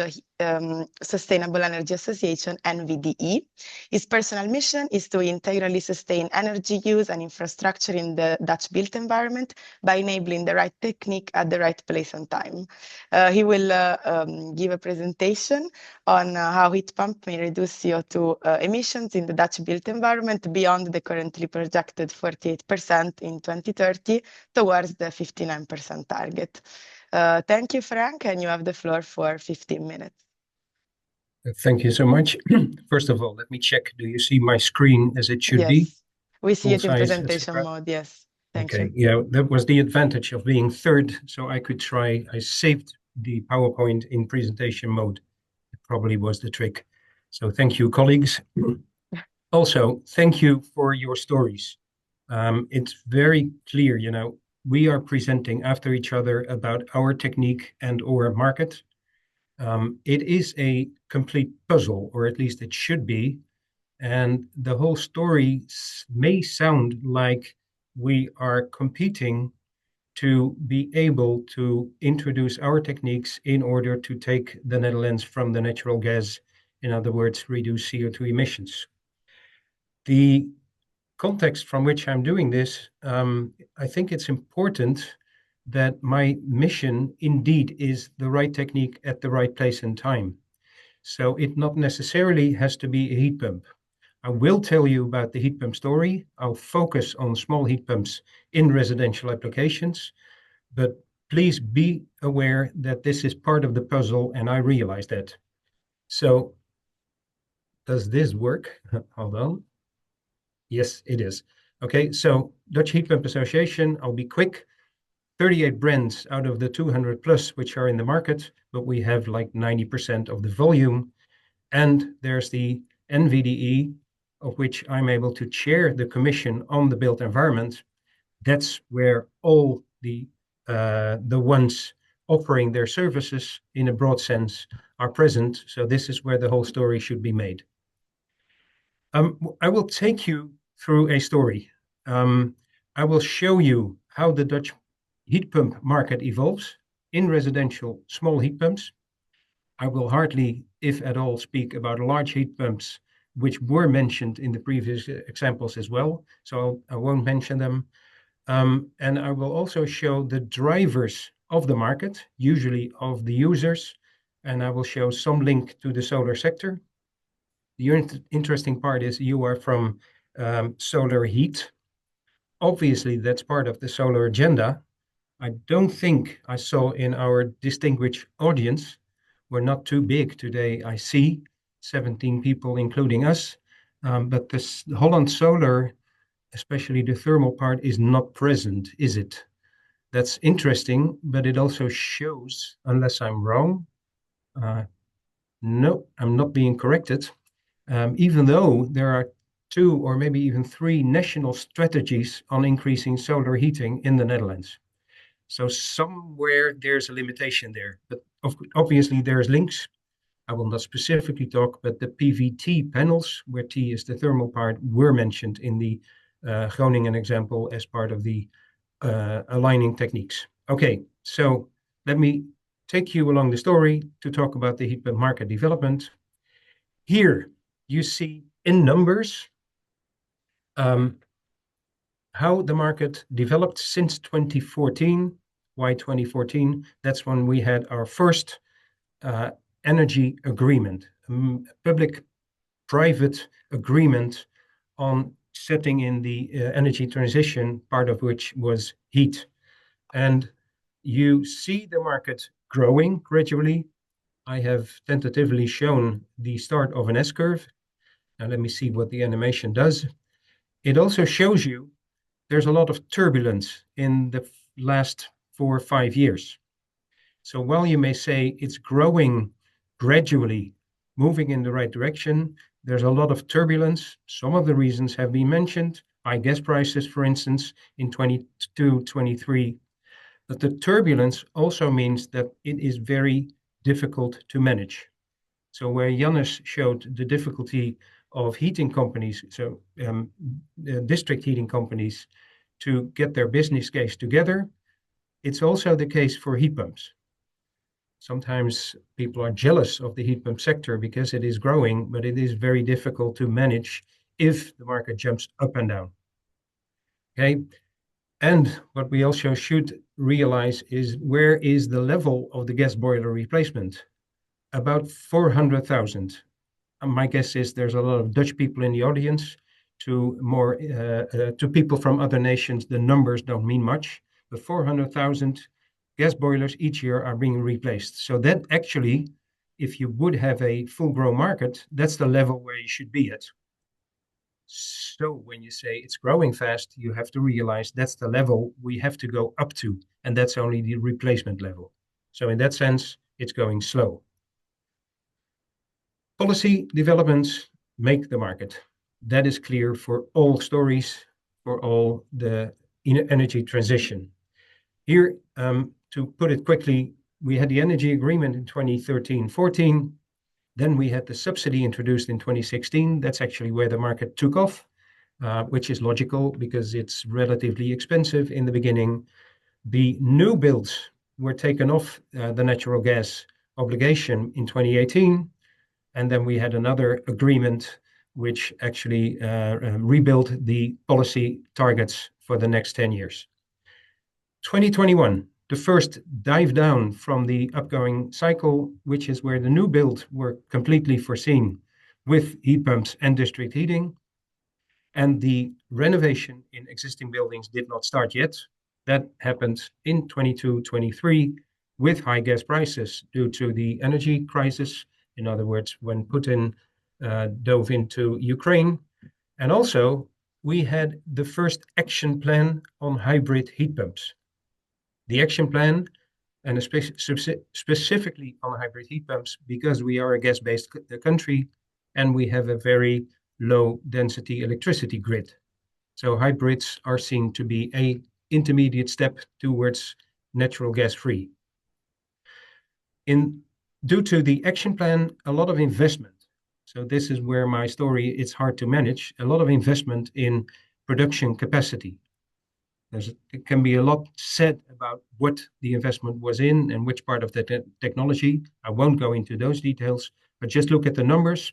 Sustainable Energy Association, NVDE. His personal mission is to integrally sustain energy use and infrastructure in the Dutch built environment by enabling the right technique at the right place and time. He will give a presentation on how heat pump may reduce CO2 emissions in the Dutch built environment beyond the currently projected 48% in 2030 towards the 59% target. Thank you, Frank, and you have the floor for 15 minutes. Thank you so much. First of all, let me check. Do you see my screen as it should be? We see it in Full size, presentation mode, yes. Thank you. Yeah, that was the advantage of being third, so I could try. I saved the PowerPoint in presentation mode. It probably was the trick. So thank you, colleagues. Also, thank you for your stories. It's very clear, you know, we are presenting after each other about our technique and our market. It is a complete puzzle, or at least it should be. And the whole story may sound like we are competing to be able to introduce our techniques in order to take the Netherlands from the natural gas, in other words, reduce CO2 emissions. The context from which I'm doing this, I think it's important that my mission indeed is the right technique at the right place and time. So it not necessarily has to be a heat pump. I will tell you about the heat pump story. I'll focus on small heat pumps in residential applications, but please be aware that this is part of the puzzle, and I realize that. So does this work? Hold on. Yes, it is. Okay, so Dutch Heat Pump Association, I'll be quick. 38 brands out of the 200 plus which are in the market, but we have like 90% of the volume. And there's the NVDE, of which I'm able to chair the commission on the built environment. That's where all the ones offering their services in a broad sense are present. So this is where the whole story should be made. I will take you through a story. I will show you how the Dutch heat pump market evolves in residential small heat pumps. I will hardly, if at all, speak about large heat pumps, which were mentioned in the previous examples as well. So I won't mention them. And I will also show the drivers of the market, usually of the users, and I will show some link to the solar sector. The interesting part is you are from solar heat. Obviously, that's part of the solar agenda. I don't think I saw in our distinguished audience, we're not too big today, I see 17 people, including us, but this Holland Solar, especially the thermal part, is not present, is it? That's interesting, but it also shows, unless I'm wrong, no, I'm not being corrected, even though there are 2 or maybe even 3 national strategies on increasing solar heating in the Netherlands. So somewhere there's a limitation there, but obviously there's links. I will not specifically talk, but the PVT panels, where T is the thermal part, were mentioned in the Groningen example as part of the aligning techniques. Okay, so let me take you along the story to talk about the heat pump market development. Here you see in numbers how the market developed since 2014. Why 2014? That's when we had our first energy agreement, public-private agreement on setting in the energy transition, part of which was heat. And you see the market growing gradually. I have tentatively shown the start of an S-curve. Now let me see what the animation does. It also shows you there's a lot of turbulence in the last 4 or 5 years. So while you may say it's growing gradually, moving in the right direction, there's a lot of turbulence. Some of the reasons have been mentioned, high gas prices, for instance, in 22, 23. But the turbulence also means that it is very difficult to manage. So where Jannes showed the difficulty of heating companies, so district heating companies, to get their business case together, it's also the case for heat pumps. Sometimes people are jealous of the heat pump sector because it is growing, but it is very difficult to manage if the market jumps up and down. Okay, and what we also should realize is where is the level of the gas boiler replacement? About 400,000. My guess is there's a lot of Dutch people in the audience. To people from other nations, the numbers don't mean much, but 400,000 gas boilers each year are being replaced. So that actually, if you would have a full grow market, that's the level where you should be at. So when you say it's growing fast, you have to realize that's the level we have to go up to, and that's only the replacement level. So in that sense, it's going slow. Policy developments make the market. That is clear for all stories, for all the energy transition. Here, to put it quickly, we had the energy agreement in 2013-14. Then we had the subsidy introduced in 2016. That's actually where the market took off, which is logical because it's relatively expensive in the beginning. The new builds were taken off the natural gas obligation in 2018. And then we had another agreement which actually rebuilt the policy targets for the next 10 years. 2021, the first dive down from the upgoing cycle, which is where the new builds were completely foreseen with heat pumps and district heating. And the renovation in existing buildings did not start yet. That happened in 22-23 with high gas prices due to the energy crisis. In other words, when Putin dove into Ukraine, and also we had the first action plan on hybrid heat pumps. The action plan, and specifically on hybrid heat pumps, because we are a gas-based country and we have a very low density electricity grid. So hybrids are seen to be an intermediate step towards natural gas free. Due to the action plan, a lot of investment. So this is where my story, it's hard to manage, a lot of investment in production capacity. There can be a lot said about what the investment was in and which part of the technology. I won't go into those details, but just look at the numbers.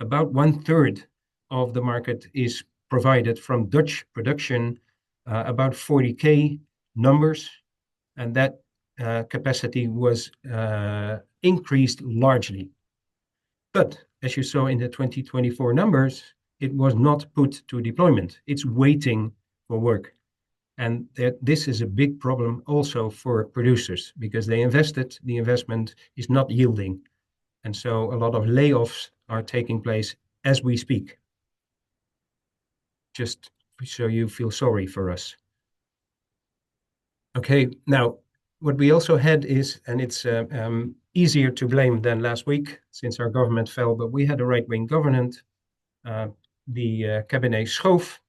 About 1/3 of the market is provided from Dutch production, about 40K numbers, and that capacity was increased largely. But as you saw in the 2024 numbers, it was not put to deployment. It's waiting for work. And this is a big problem also for producers because they invested, the investment is not yielding. And so a lot of layoffs are taking place as we speak. Just so you feel sorry for us. Okay, now what we also had is, and it's easier to blame than last week since our government fell, but we had a right-wing government, the cabinet schoof,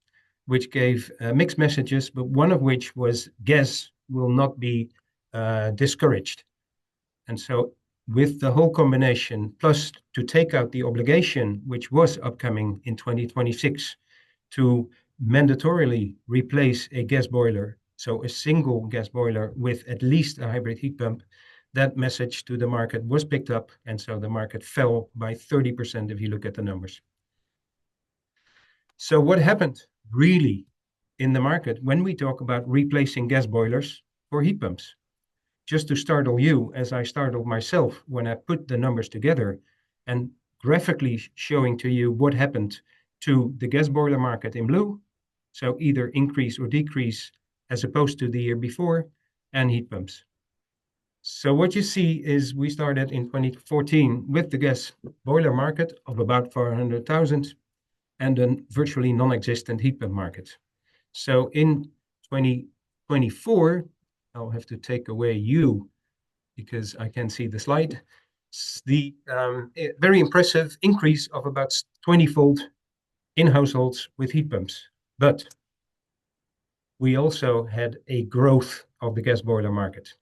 which gave mixed messages, but one of which was gas will not be discouraged. And so with the whole combination, plus to take out the obligation, which was upcoming in 2026, to mandatorily replace a gas boiler, so a single gas boiler with at least a hybrid heat pump, that message to the market was picked up, and so the market fell by 30% if you look at the numbers. So what happened really in the market when we talk about replacing gas boilers for heat pumps? Just to startle you, as I startled myself when I put the numbers together and graphically showing to you what happened to the gas boiler market in blue, so either increase or decrease as opposed to the year before, and heat pumps. So what you see is we started in 2014 with the gas boiler market of about 400,000 and a virtually non-existent heat pump market. So in 2024, I'll have to take away you because I can see the slide. The very impressive increase of about 20-fold in households with heat pumps. But we also had a growth of the gas boiler market.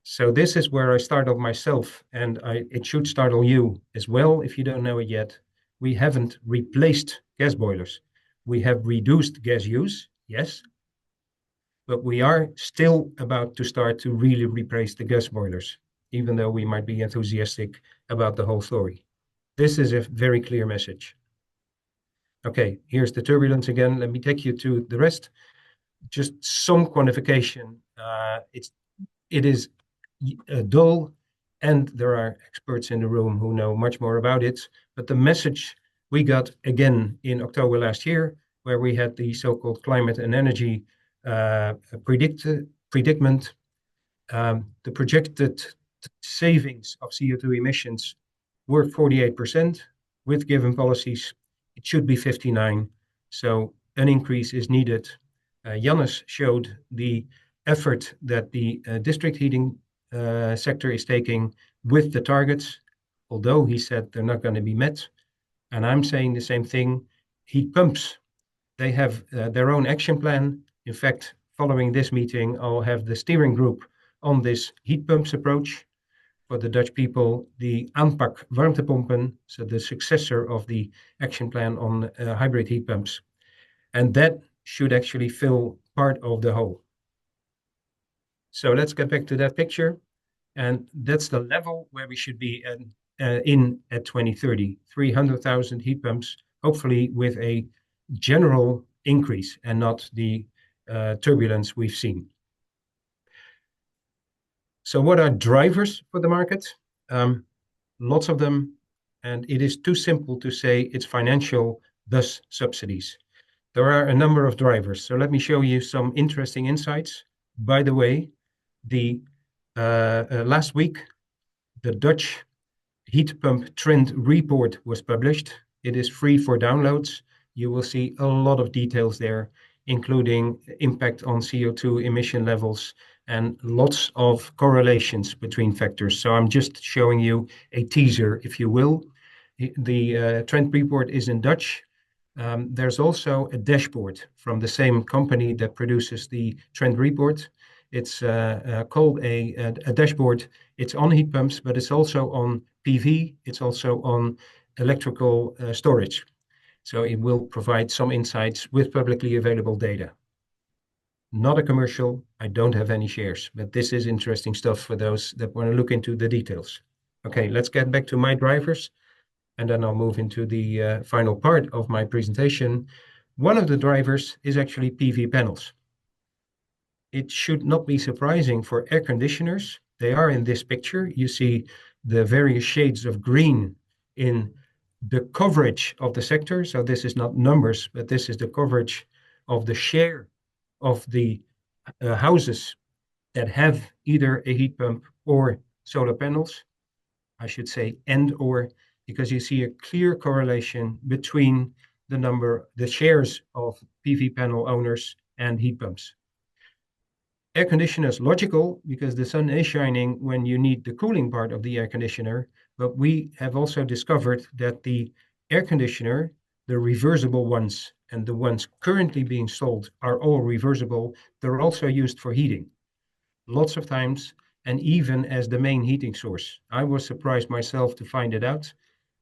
So this is where I startled myself, and it should startle you as well if you don't know it yet. We haven't replaced gas boilers. We have reduced gas use, yes, but we are still about to start to really replace the gas boilers, even though we might be enthusiastic about the whole story. This is a very clear message. Okay, here's the turbulence again. Let me take you to the rest. Just some quantification. It is dull, and there are experts in the room who know much more about it. But the message we got again in October last year, where we had the so-called climate and energy predicament, the projected savings of CO2 emissions were 48%. With given policies, it should be 59%. So an increase is needed. Jannes showed the effort that the district heating sector is taking with the targets, although he said they're not going to be met. And I'm saying the same thing. Heat pumps, they have their own action plan. In fact, following this meeting, I'll have the steering group on this heat pumps approach. For the Dutch people, the aanpak warmtepompen, so the successor of the action plan on hybrid heat pumps. And that should actually fill part of the whole. So let's get back to that picture. And that's the level where we should be at 2030. 300,000 heat pumps, hopefully with a general increase and not the turbulence we've seen. So what are drivers for the market? Lots of them, and it is too simple to say it's financial, thus subsidies. There are a number of drivers. So let me show you some interesting insights. By the way, last week, the Dutch heat pump trend report was published. It is free for downloads. you will see a lot of details there, including impact on CO2 emission levels and lots of correlations between factors. So I'm just showing you a teaser, if you will. The trend report is in Dutch. There's also a dashboard from the same company that produces the trend report. It's called a dashboard. It's on heat pumps, but it's also on PV. It's also on electrical storage. So it will provide some insights with publicly available data. Not a commercial. I don't have any shares, but this is interesting stuff for those that want to look into the details. Okay, let's get back to my drivers, and then I'll move into the final part of my presentation. One of the drivers is actually PV panels. It should not be surprising for air conditioners. They are in this picture. You see the various shades of green in the coverage of the sector. So this is not numbers, but this is the coverage of the share of the houses that have either a heat pump or solar panels. I should say and or, because you see a clear correlation between the shares of PV panel owners and heat pumps. Air conditioner is logical because the sun is shining when you need the cooling part of the air conditioner, but we have also discovered that the air conditioner, the reversible ones and the ones currently being sold are all reversible. They're also used for heating lots of times, and even as the main heating source. I was surprised myself to find it out,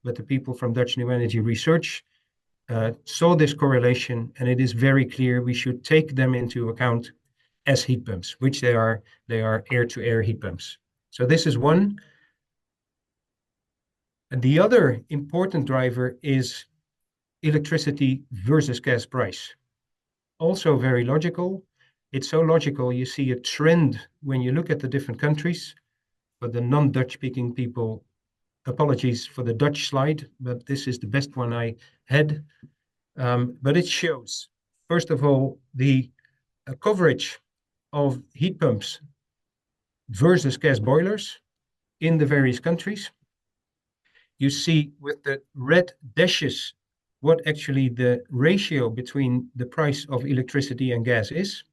but the people from Dutch New Energy Research saw this correlation, and it is very clear we should take them into account as heat pumps, which they are air-to-air heat pumps. So this is one. And the other important driver is electricity versus gas price. Also very logical. It's so logical, you see a trend when you look at the different countries. For the non-Dutch speaking people, apologies for the Dutch slide, but this is the best one I had. But it shows, first of all, the coverage of heat pumps versus gas boilers in the various countries. You see with the red dashes what actually the ratio between the price of electricity and gas is.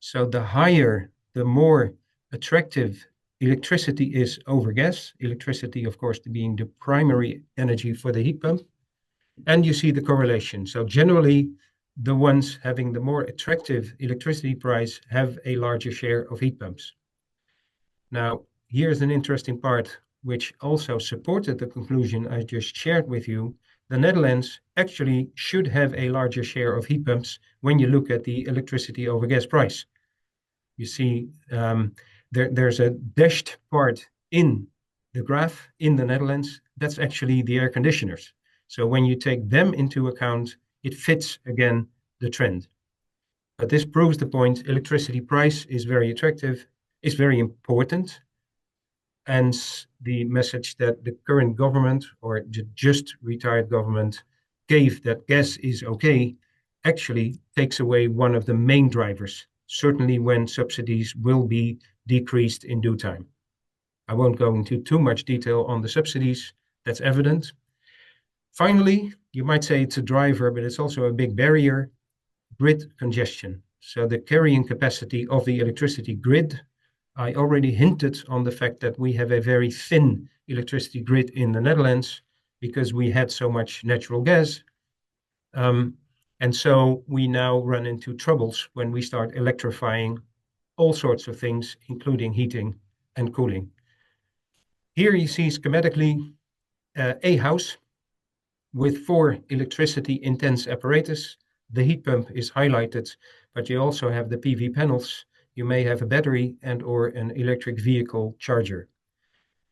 So the higher, the more attractive electricity is over gas. Electricity, of course, being the primary energy for the heat pump. And you see the correlation. So generally, the ones having the more attractive electricity price have a larger share of heat pumps. Now, here's an interesting part which also supported the conclusion I just shared with you. The Netherlands actually should have a larger share of heat pumps when you look at the electricity over gas price. You see there's a dashed part in the graph in the Netherlands. That's actually the air conditioners. So when you take them into account, it fits again the trend. But this proves the point. Electricity price is very attractive, is very important. And the message that the current government or the just retired government gave that gas is okay actually takes away one of the main drivers, certainly when subsidies will be decreased in due time. I won't go into too much detail on the subsidies, that's evident. Finally, you might say it's a driver, but it's also a big barrier, grid congestion. So the carrying capacity of the electricity grid, I already hinted on the fact that we have a very thin electricity grid in the Netherlands because we had so much natural gas. And so we now run into troubles when we start electrifying all sorts of things, including heating and cooling. Here you see schematically a house with 4 electricity intense apparatus. The heat pump is highlighted, but you also have the PV panels. You may have a battery and or an electric vehicle charger.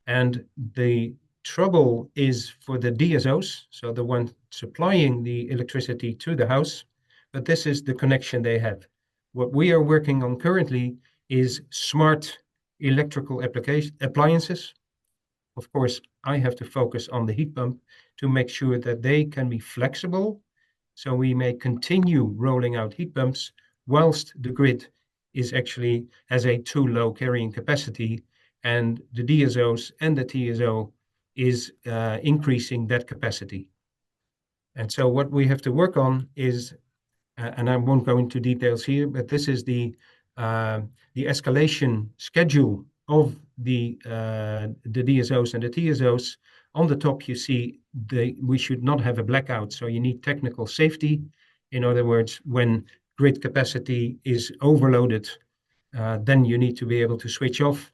And the trouble is for the DSOs, so the one supplying the electricity to the house, but this is the connection they have. What we are working on currently is smart electrical appliances. Of course, I have to focus on the heat pump to make sure that they can be flexible, so we may continue rolling out heat pumps whilst the grid is actually has a too low carrying capacity, and the DSOs and the TSO is increasing that capacity. And so what we have to work on is, and I won't go into details here, but this is the escalation schedule of the DSOs and the TSOs. On the top, you see we should not have a blackout, so you need technical safety. In other words, when grid capacity is overloaded, then you need to be able to switch off.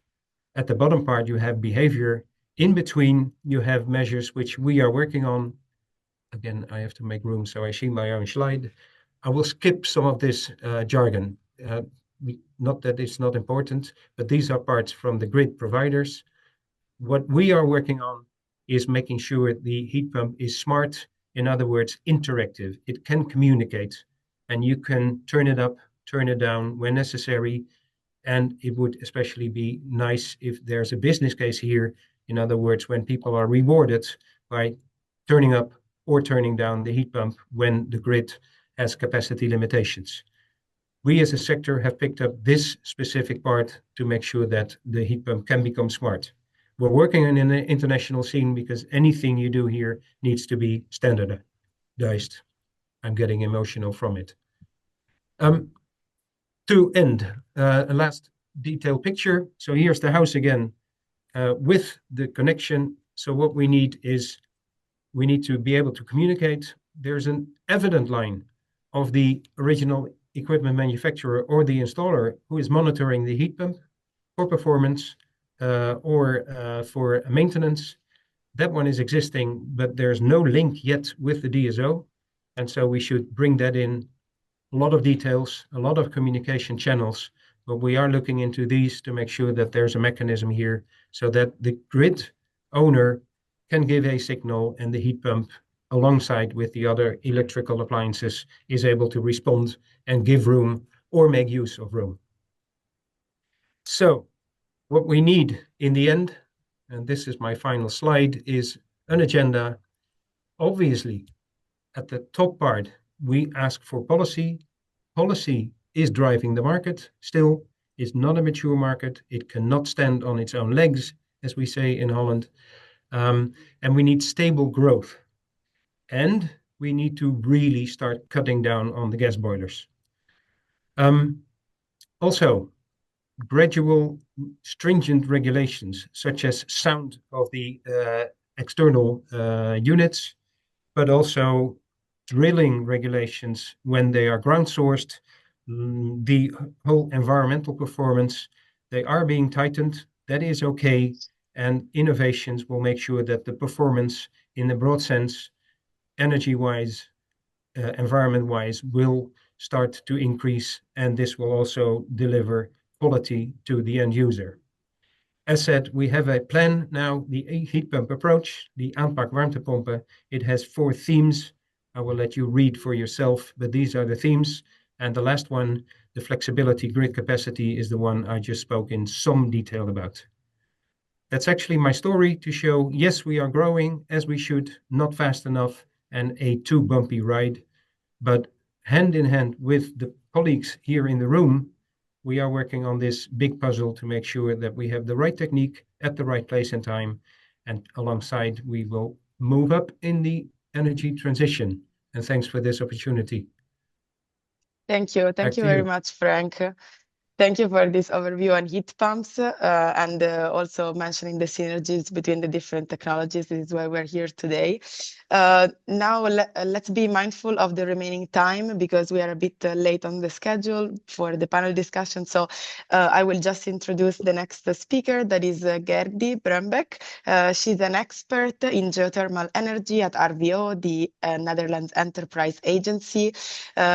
At the bottom part, you have behavior. In between, you have measures which we are working on. Again, I have to make room so I see my own slide. I will skip some of this jargon. Not that it's not important, but these are parts from the grid providers. What we are working on is making sure the heat pump is smart. In other words, interactive. It can communicate, and you can turn it up, turn it down when necessary. And it would especially be nice if there's a business case here. In other words, when people are rewarded by turning up or turning down the heat pump when the grid has capacity limitations. We as a sector have picked up this specific part to make sure that the heat pump can become smart. We're working on an international scene because anything you do here needs to be standardized. I'm getting emotional from it. To end, a last detailed picture. So here's the house again with the connection. So what we need is we need to be able to communicate. There's an evident line of the original equipment manufacturer or the installer who is monitoring the heat pump for performance or for maintenance. That one is existing, but there's no link yet with the DSO. And so we should bring that in. A lot of details, a lot of communication channels, but we are looking into these to make sure that there's a mechanism here so that the grid owner can give a signal and the heat pump alongside with the other electrical appliances is able to respond and give room or make use of room. So what we need in the end, and this is my final slide, is an agenda. Obviously, at the top part, we ask for policy. Policy is driving the market still. It's not a mature market. It cannot stand on its own legs, as we say in Holland. And we need stable growth. And we need to really start cutting down on the gas boilers. Also, gradual stringent regulations, such as sound of the external units, but also drilling regulations when they are ground sourced, the whole environmental performance, they are being tightened. That is okay. And innovations will make sure that the performance in the broad sense, energy-wise, environment-wise, will start to increase. And this will also deliver quality to the end user. As said, we have a plan now, the heat pump approach, the aanpak warmtepompen. It has 4 themes. I will let you read for yourself, but these are the themes. And the last one, the flexibility grid capacity, is the one I just spoke in some detail about. That's actually my story to show, yes, we are growing as we should, not fast enough and a too bumpy ride, but hand in hand with the colleagues here in the room, we are working on this big puzzle to make sure that we have the right technique at the right place and time. And alongside, we will move up in the energy transition. And thanks for this opportunity. Thank you. Thank you very much, Frank. Thank you for this overview on heat pumps and also mentioning the synergies between the different technologies. This is why we're here today. Now let's be mindful of the remaining time because we are a bit late on the schedule for the panel discussion. So I will just introduce the next speaker, that is Gerdy Brumbeck. She's an expert in geothermal energy at RVO, the Netherlands Enterprise Agency.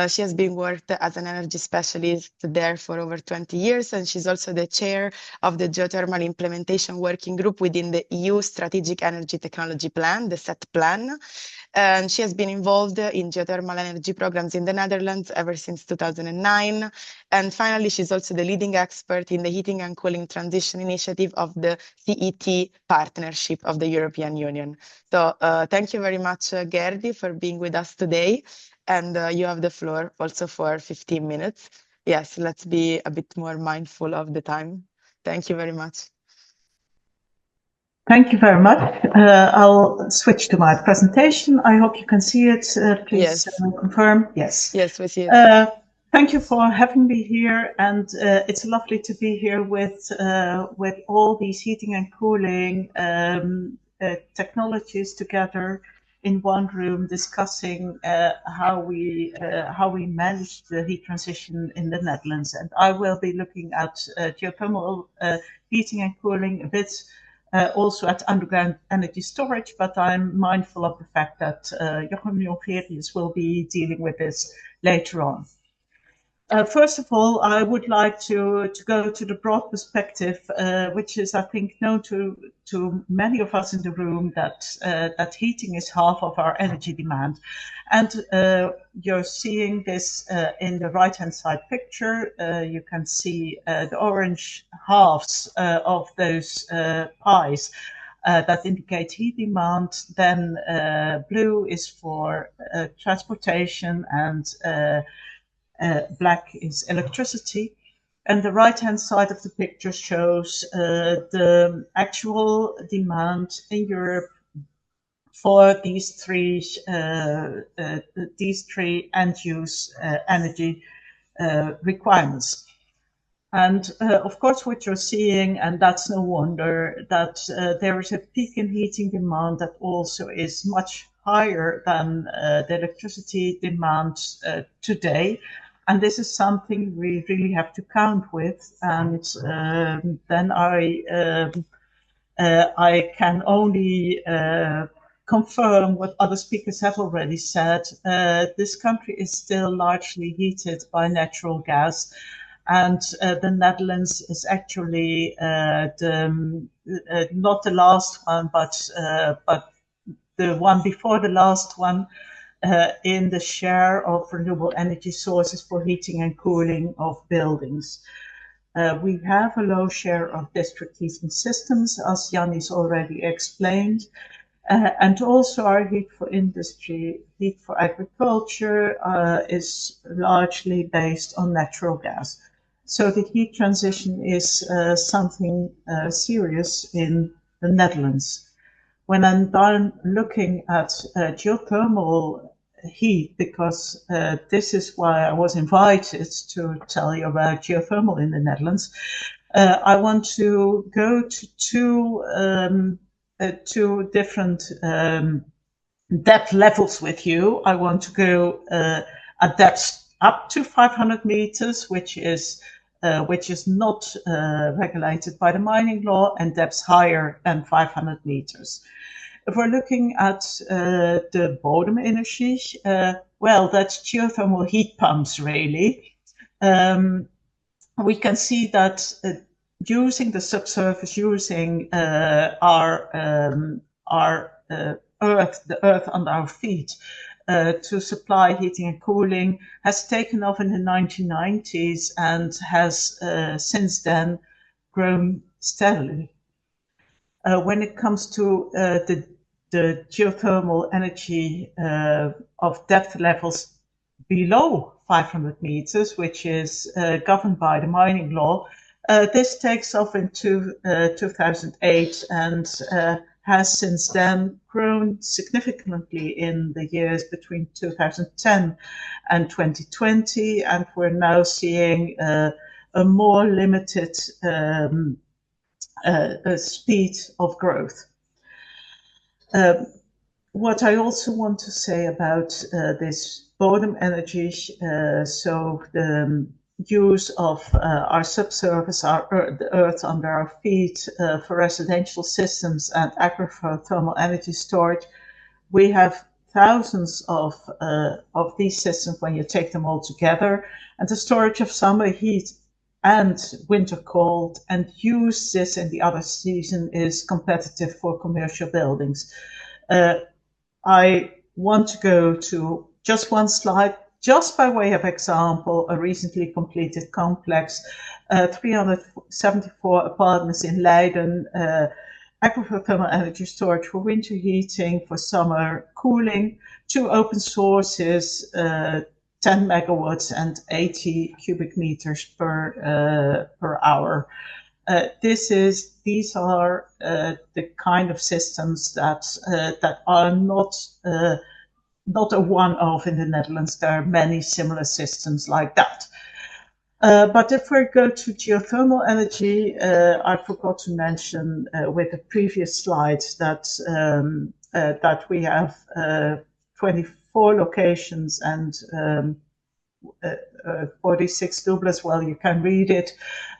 She has been worked as an energy specialist there for over 20 years, and she's also the chair of the Geothermal Implementation Working Group within the EU Strategic Energy Technology Plan, the SET plan. And she has been involved in geothermal energy programs in the Netherlands ever since 2009. And finally, she's also the leading expert in the Heating and Cooling Transition Initiative of the CET Partnership of the European Union. So thank you very much, Gerdy, for being with us today. And you have the floor also for 15 minutes. Yes, let's be a bit more mindful of the time. Thank you very much. Thank you very much. I'll switch to my presentation. I hope you can see it. Please Yes. confirm. Yes. Yes, we see it. Thank you for having me here, and it's lovely to be here with all these heating and cooling technologies together in one room, discussing how we manage the heat transition in the Netherlands. And I will be looking at geothermal heating and cooling a bit. Also at underground energy storage, but I'm mindful of the fact that Jochem Jongerius will be dealing with this later on. First of all, I would like to go to the broad perspective, which is, I think, known to many of us in the room, that heating is half of our energy demand. And you're seeing this in the right-hand side picture. You can see the orange halves of those pies that indicate heat demand. Then blue is for transportation, and black is electricity. And the right-hand side of the picture shows the actual demand in Europe for these three end-use energy requirements. And of course, what you're seeing, and that's no wonder, that there is a peak in heating demand that also is much higher than the electricity demand today. And this is something we really have to count with. And then I can only confirm what other speakers have already said. This country is still largely heated by natural gas. And the Netherlands is actually not the last one, but the one before the last one in the share of renewable energy sources for heating and cooling of buildings. We have a low share of district heating systems, as Yannis already explained. And also our heat for industry, heat for agriculture is largely based on natural gas. So the heat transition is something serious in the Netherlands. When I'm done looking at geothermal heat, because this is why I was invited to tell you about geothermal in the Netherlands, I want to go to two different depth levels with you. I want to go at depths up to 500 meters, which is not regulated by the mining law, and depths higher than 500 meters. If we're looking at the bodem energy, well, that's geothermal heat pumps, really. We can see that using the subsurface, using our earth, the earth under our feet, to supply heating and cooling has taken off in the 1990s and has since then grown steadily. When it comes to the geothermal energy of depth levels below 500 meters, which is governed by the mining law, this takes off in 2008 and has since then grown significantly in the years between 2010 and 2020, and we're now seeing a more limited speed of growth. What I also want to say about this bodem energy, so the use of our subsurface, the earth under our feet for residential systems and agri-thermal energy storage, we have thousands of these systems when you take them all together, and the storage of summer heat and winter cold, and use this in the other season is competitive for commercial buildings. I want to go to just one slide, just by way of example, a recently completed complex, 374 apartments in Leiden, agri-thermal energy storage for winter heating, for summer cooling, 2 open sources, 10 megawatts and 80 cubic meters per hour. These are the kind of systems that are not a one-off in the Netherlands. There are many similar systems like that. But if we go to geothermal energy, I forgot to mention with the previous slides that we have 24 locations and 46 doubles. Well, you can read it,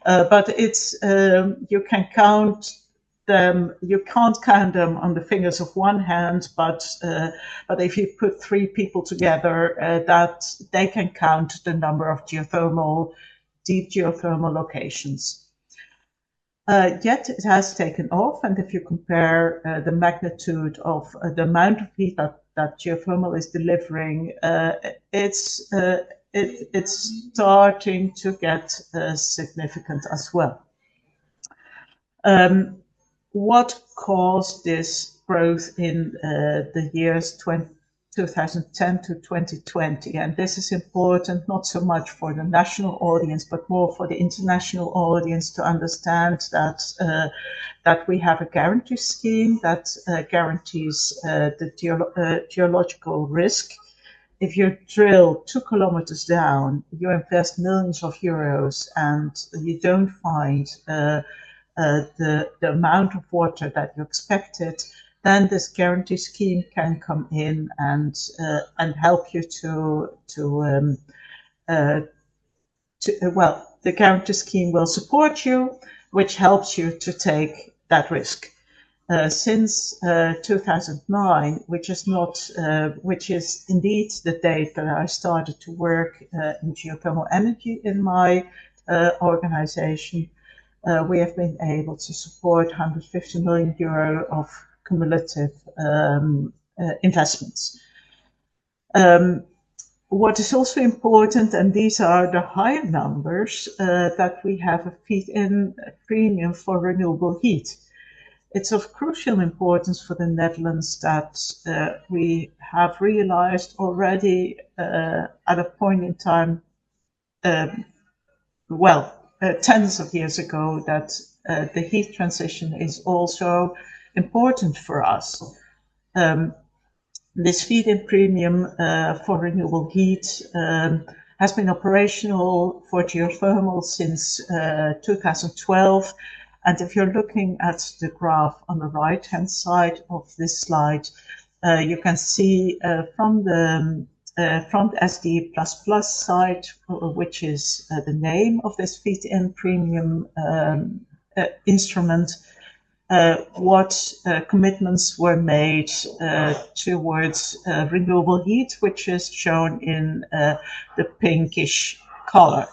but it's you can count them. You can't count them on the fingers of one hand, but if you put 3 people together, that they can count the number of deep geothermal locations. Yet it has taken off, and if you compare the magnitude of the amount of heat that geothermal is delivering, it's starting to get significant as well. What caused this growth in the years 2010 to 2020? And this is important not so much for the national audience, but more for the international audience to understand that we have a guarantee scheme that guarantees the geological risk. If you drill 2 kilometers down, you invest millions of euros and you don't find the amount of water that you expected, then this guarantee scheme can come in and help you well, the guarantee scheme will support you, which helps you to take that risk. Since 2009, which is indeed the date that I started to work in geothermal energy in my organization, we have been able to support 150 million euro of cumulative investments. What is also important, and these are the higher numbers, that we have a feed-in premium for renewable heat. It's of crucial importance for the Netherlands that we have realized already at a point in time, tens of years ago, that the heat transition is also important for us. This feed-in premium for renewable heat has been operational for geothermal since 2012. And if you're looking at the graph on the right-hand side of this slide, you can see from the SD++ side, which is the name of this feed-in premium instrument, what commitments were made towards renewable heat, which is shown in the pinkish color.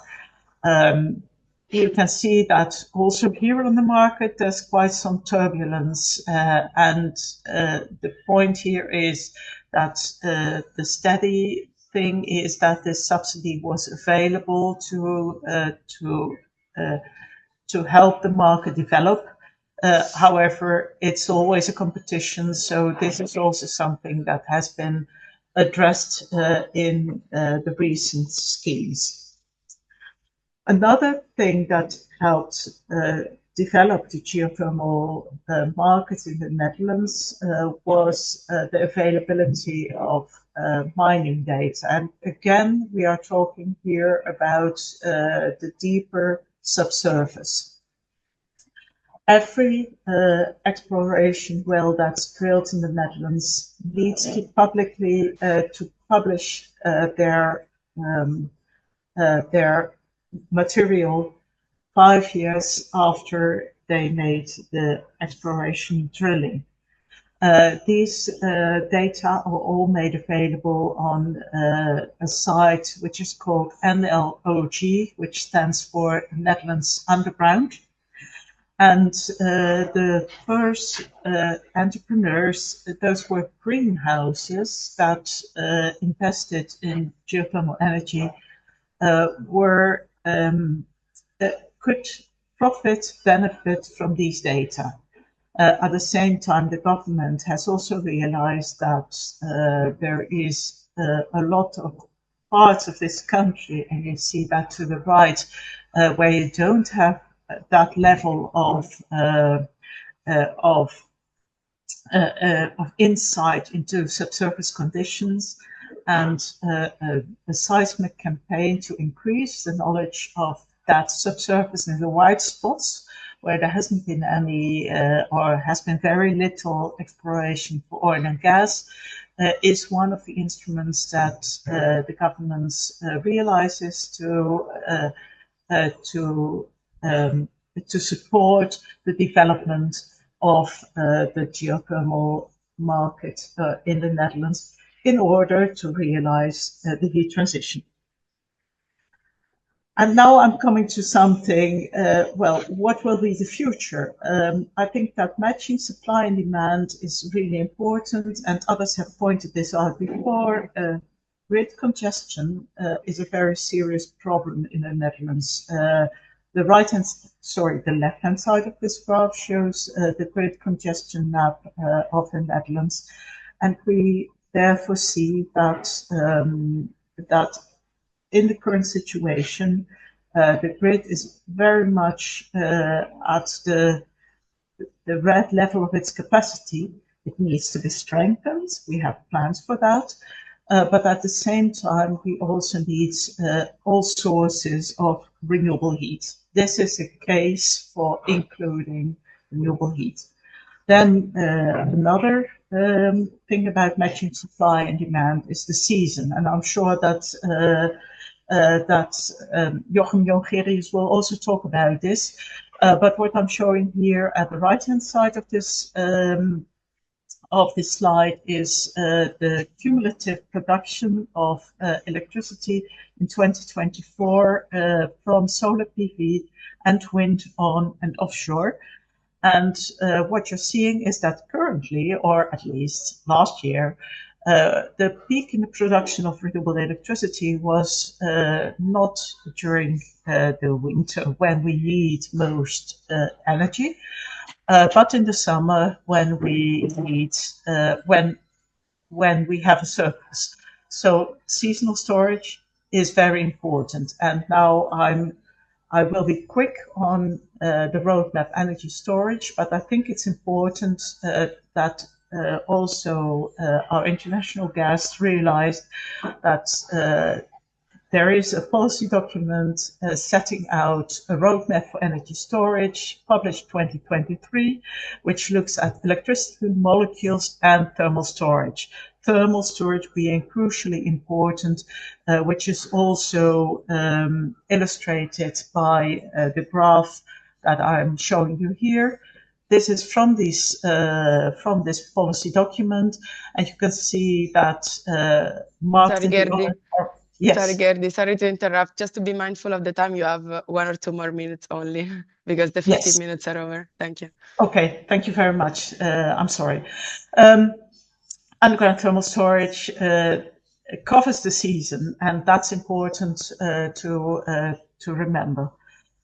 You can see that also here on the market there's quite some turbulence, and the point here is that the steady thing is that this subsidy was available to help the market develop. However, it's always a competition, so this is also something that has been addressed in the recent schemes. Another thing that helped develop the geothermal market in the Netherlands was the availability of mining data. And again, we are talking here about the deeper subsurface. Every exploration well that's drilled in the Netherlands needs to publicly to publish their material 5 years after they made the exploration drilling. These data are all made available on a site which is called NLOG, which stands for Netherlands Underground. And the first entrepreneurs, those were greenhouses that invested in geothermal energy, could benefit from these data. At the same time, the government has also realized that there is a lot of parts of this country, and you see that to the right, where you don't have that level of insight into subsurface conditions and a seismic campaign to increase the knowledge of that subsurface in the white spots where there hasn't been any or has been very little exploration for oil and gas is one of the instruments that the government realizes to support the development of the geothermal market in the Netherlands in order to realize the heat transition. And now I'm coming to something, well, what will be the future? I think that matching supply and demand is really important, and others have pointed this out before. Grid congestion is a very serious problem in the Netherlands. The left-hand side of this graph shows the grid congestion map of the Netherlands, and we therefore see that that in the current situation, the grid is very much at the red level of its capacity. It needs to be strengthened. We have plans for that. But at the same time, we also need all sources of renewable heat. This is a case for including renewable heat. Then another thing about matching supply and demand is the season. And I'm sure that Jochem Jongerius will also talk about this. But what I'm showing here at the right-hand side of this slide is the cumulative production of electricity in 2024 from solar PV and wind on and offshore. And what you're seeing is that currently, or at least last year, the peak in the production of renewable electricity was not during the winter when we need most energy, but in the summer when we need when we have a surplus. So seasonal storage is very important. And now I will be quick on the roadmap energy storage, but I think it's important that also our international guests realized that there is a policy document setting out a roadmap for energy storage, published 2023, which looks at electricity molecules and thermal storage. Thermal storage being crucially important, which is also illustrated by the graph that I'm showing you here. This is from this policy document, and you can see that marked in the Yes. Sorry, Gerdy, sorry to interrupt. Just to be mindful of the time, you have 1 or 2 more minutes only because the 15 minutes are over. Thank you. Okay, thank you very much. I'm sorry. Underground thermal storage covers the season, and that's important to remember.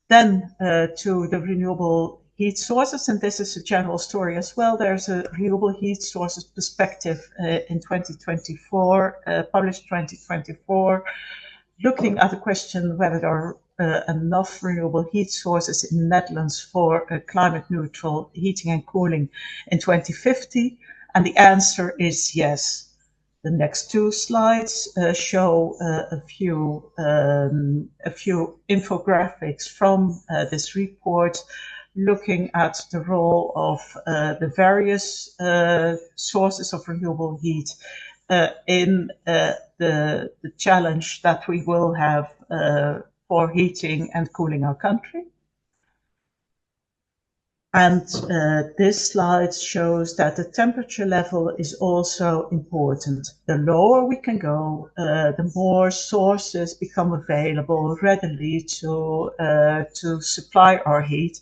Then to the renewable heat sources, and this is a general story as well. There's a renewable heat sources perspective in 2024, published 2024, looking at the question whether there are enough renewable heat sources in the Netherlands for climate neutral heating and cooling in 2050, and the answer is yes. The next 2 slides show a few infographics from this report, looking at the role of the various sources of renewable heat in the challenge that we will have for heating and cooling our country. And this slide shows that the temperature level is also important. The lower we can go, the more sources become available readily to supply our heat.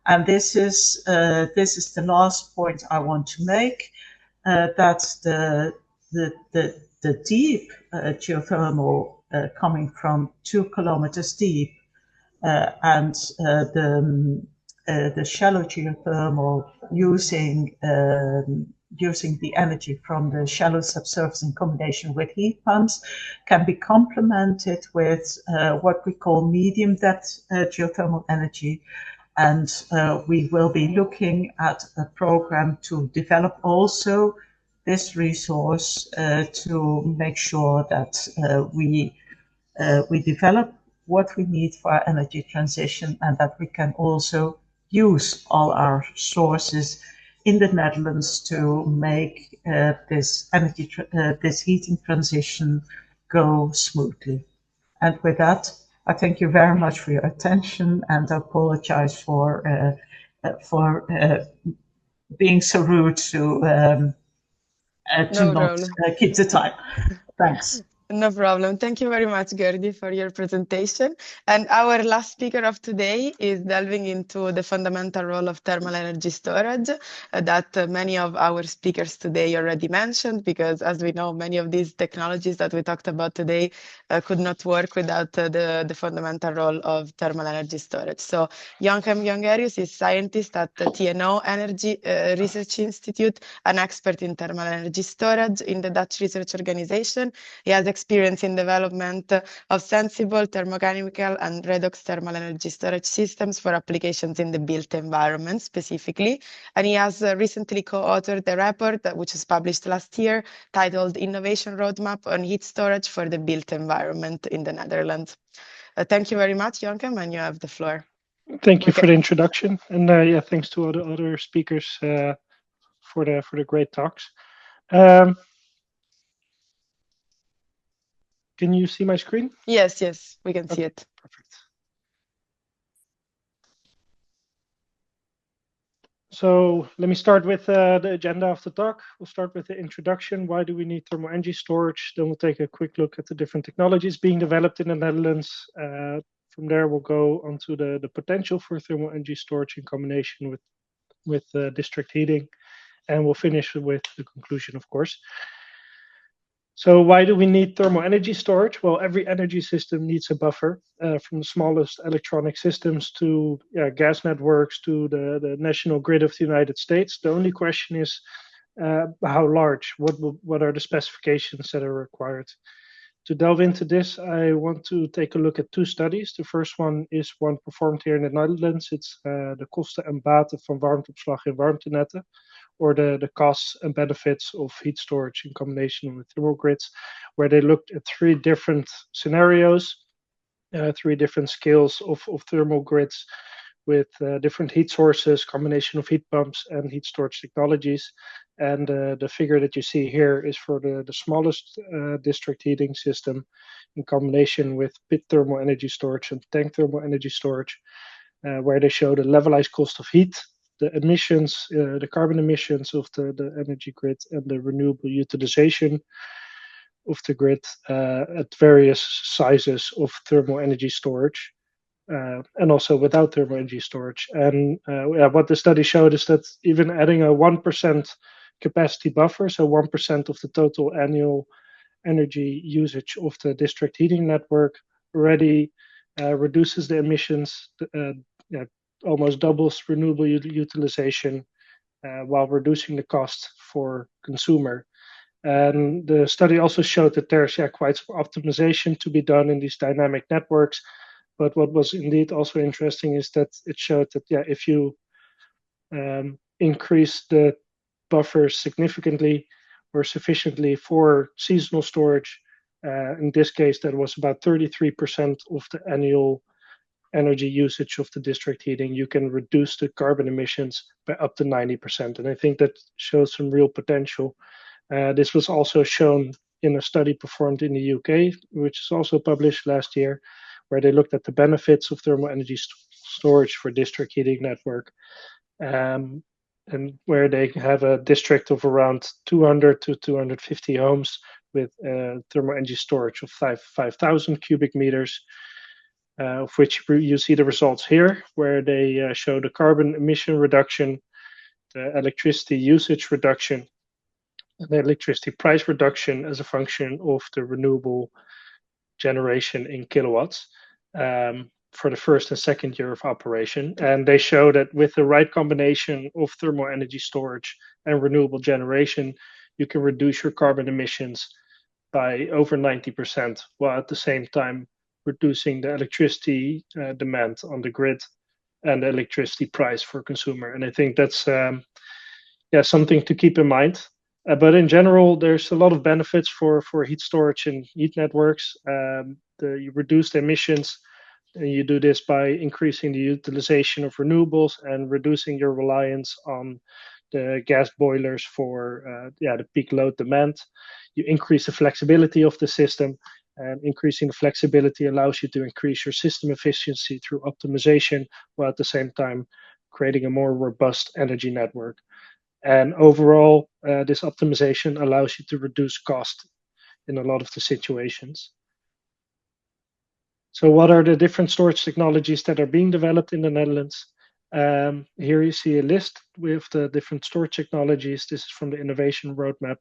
And this is the last point I want to make, that the deep geothermal coming from 2 kilometers deep and the shallow geothermal using the energy from the shallow subsurface in combination with heat pumps can be complemented with what we call medium depth geothermal energy, And we will be looking at a program to develop also this resource to make sure that we develop what we need for our energy transition, and that we can also use all our sources in the Netherlands to make this heating transition go smoothly. And with that, I thank you very much for your attention, and I apologize for being so rude to No not problem. keep the time. Thanks. No problem. Thank you very much, Gerdy, for your presentation. And our last speaker of today is delving into the fundamental role of thermal energy storage that many of our speakers today already mentioned, because as we know, many of these technologies that we talked about today could not work without the fundamental role of thermal energy storage. So Jonchem Jongerius is scientist at the TNO Energy Research Institute, an expert in thermal energy storage in the Dutch Research Organization. He has experience in development of sensible thermochemical and redox thermal energy storage systems for applications in the built environment specifically. And he has recently co-authored a report which was published last year titled Innovation Roadmap on Heat Storage for the Built Environment in the Netherlands. Thank you very much, Jonchem, and you have the floor. Thank you for the introduction, and yeah, thanks to all the other speakers for the great talks. Can you see my screen? Yes, we can see it. Perfect. So let me start with the agenda of the talk. We'll start with the introduction. Why do we need thermal energy storage? Then we'll take a quick look at the different technologies being developed in the Netherlands. From there, we'll go on to the potential for thermal energy storage in combination with district heating. And we'll finish with the conclusion, of course. So why do we need thermal energy storage? Well, every energy system needs a buffer, from the smallest electronic systems to gas networks to the national grid of the United States. The only question is how large, what are the specifications that are required? To delve into this, I want to take a look at two studies. The first one is one performed here in the Netherlands. It's the kosten en baten van warmteopslag in warmtenetten, or the costs and benefits of heat storage in combination with thermal grids, where they looked at three different scenarios, three different scales of thermal grids with different heat sources, combination of heat pumps and heat storage technologies. And the figure that you see here is for the smallest district heating system in combination with pit thermal energy storage and tank thermal energy storage, where they show the levelized cost of heat, the emissions, the carbon emissions of the energy grid, and the renewable utilization of the grid at various sizes of thermal energy storage. And also without thermal energy storage. And what the study showed is that even adding a 1% capacity buffer, so 1% of the total annual energy usage of the district heating network, already reduces the emissions, almost doubles renewable utilization, while reducing the cost for consumer. And the study also showed that there's quite some optimization to be done in these dynamic networks. But what was indeed also interesting is that it showed that if you increase the buffers significantly or sufficiently for seasonal storage, in this case that was about 33% of the annual energy usage of the district heating, you can reduce the carbon emissions by up to 90%. And I think that shows some real potential. This was also shown in a study performed in the UK, which is also published last year, where they looked at the benefits of thermal energy storage for district heating network, and where they have a district of around 200 to 250 homes with thermal energy storage of 5,000 cubic meters, of which you see the results here, where they show the carbon emission reduction, the electricity usage reduction, and the electricity price reduction as a function of the renewable generation in kilowatts for the first and second year of operation. And they show that with the right combination of thermal energy storage and renewable generation, you can reduce your carbon emissions by over 90%, while at the same time reducing the electricity demand on the grid and the electricity price for consumer. And I think that's something to keep in mind. But in general, there's a lot of benefits for heat storage and heat networks. You reduce the emissions, and you do this by increasing the utilization of renewables and reducing your reliance on the gas boilers for the peak load demand. You increase the flexibility of the system, and increasing the flexibility allows you to increase your system efficiency through optimization, while at the same time creating a more robust energy network. And overall, this optimization allows you to reduce cost in a lot of the situations. So what are the different storage technologies that are being developed in the Netherlands? Here you see a list with the different storage technologies. This is from the innovation roadmap.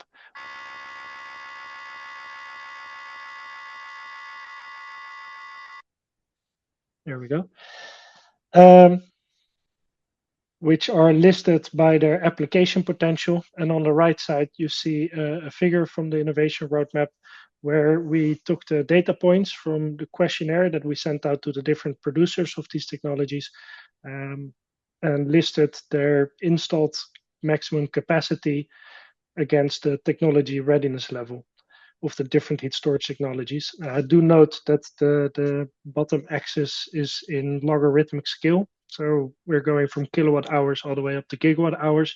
There we go. Which are listed by their application potential. And on the right side, you see a figure from the innovation roadmap where we took the data points from the questionnaire that we sent out to the different producers of these technologies, and listed their installed maximum capacity against the technology readiness level of the different heat storage technologies. Do note that the bottom axis is in logarithmic scale. So we're going from kilowatt hours all the way up to gigawatt hours.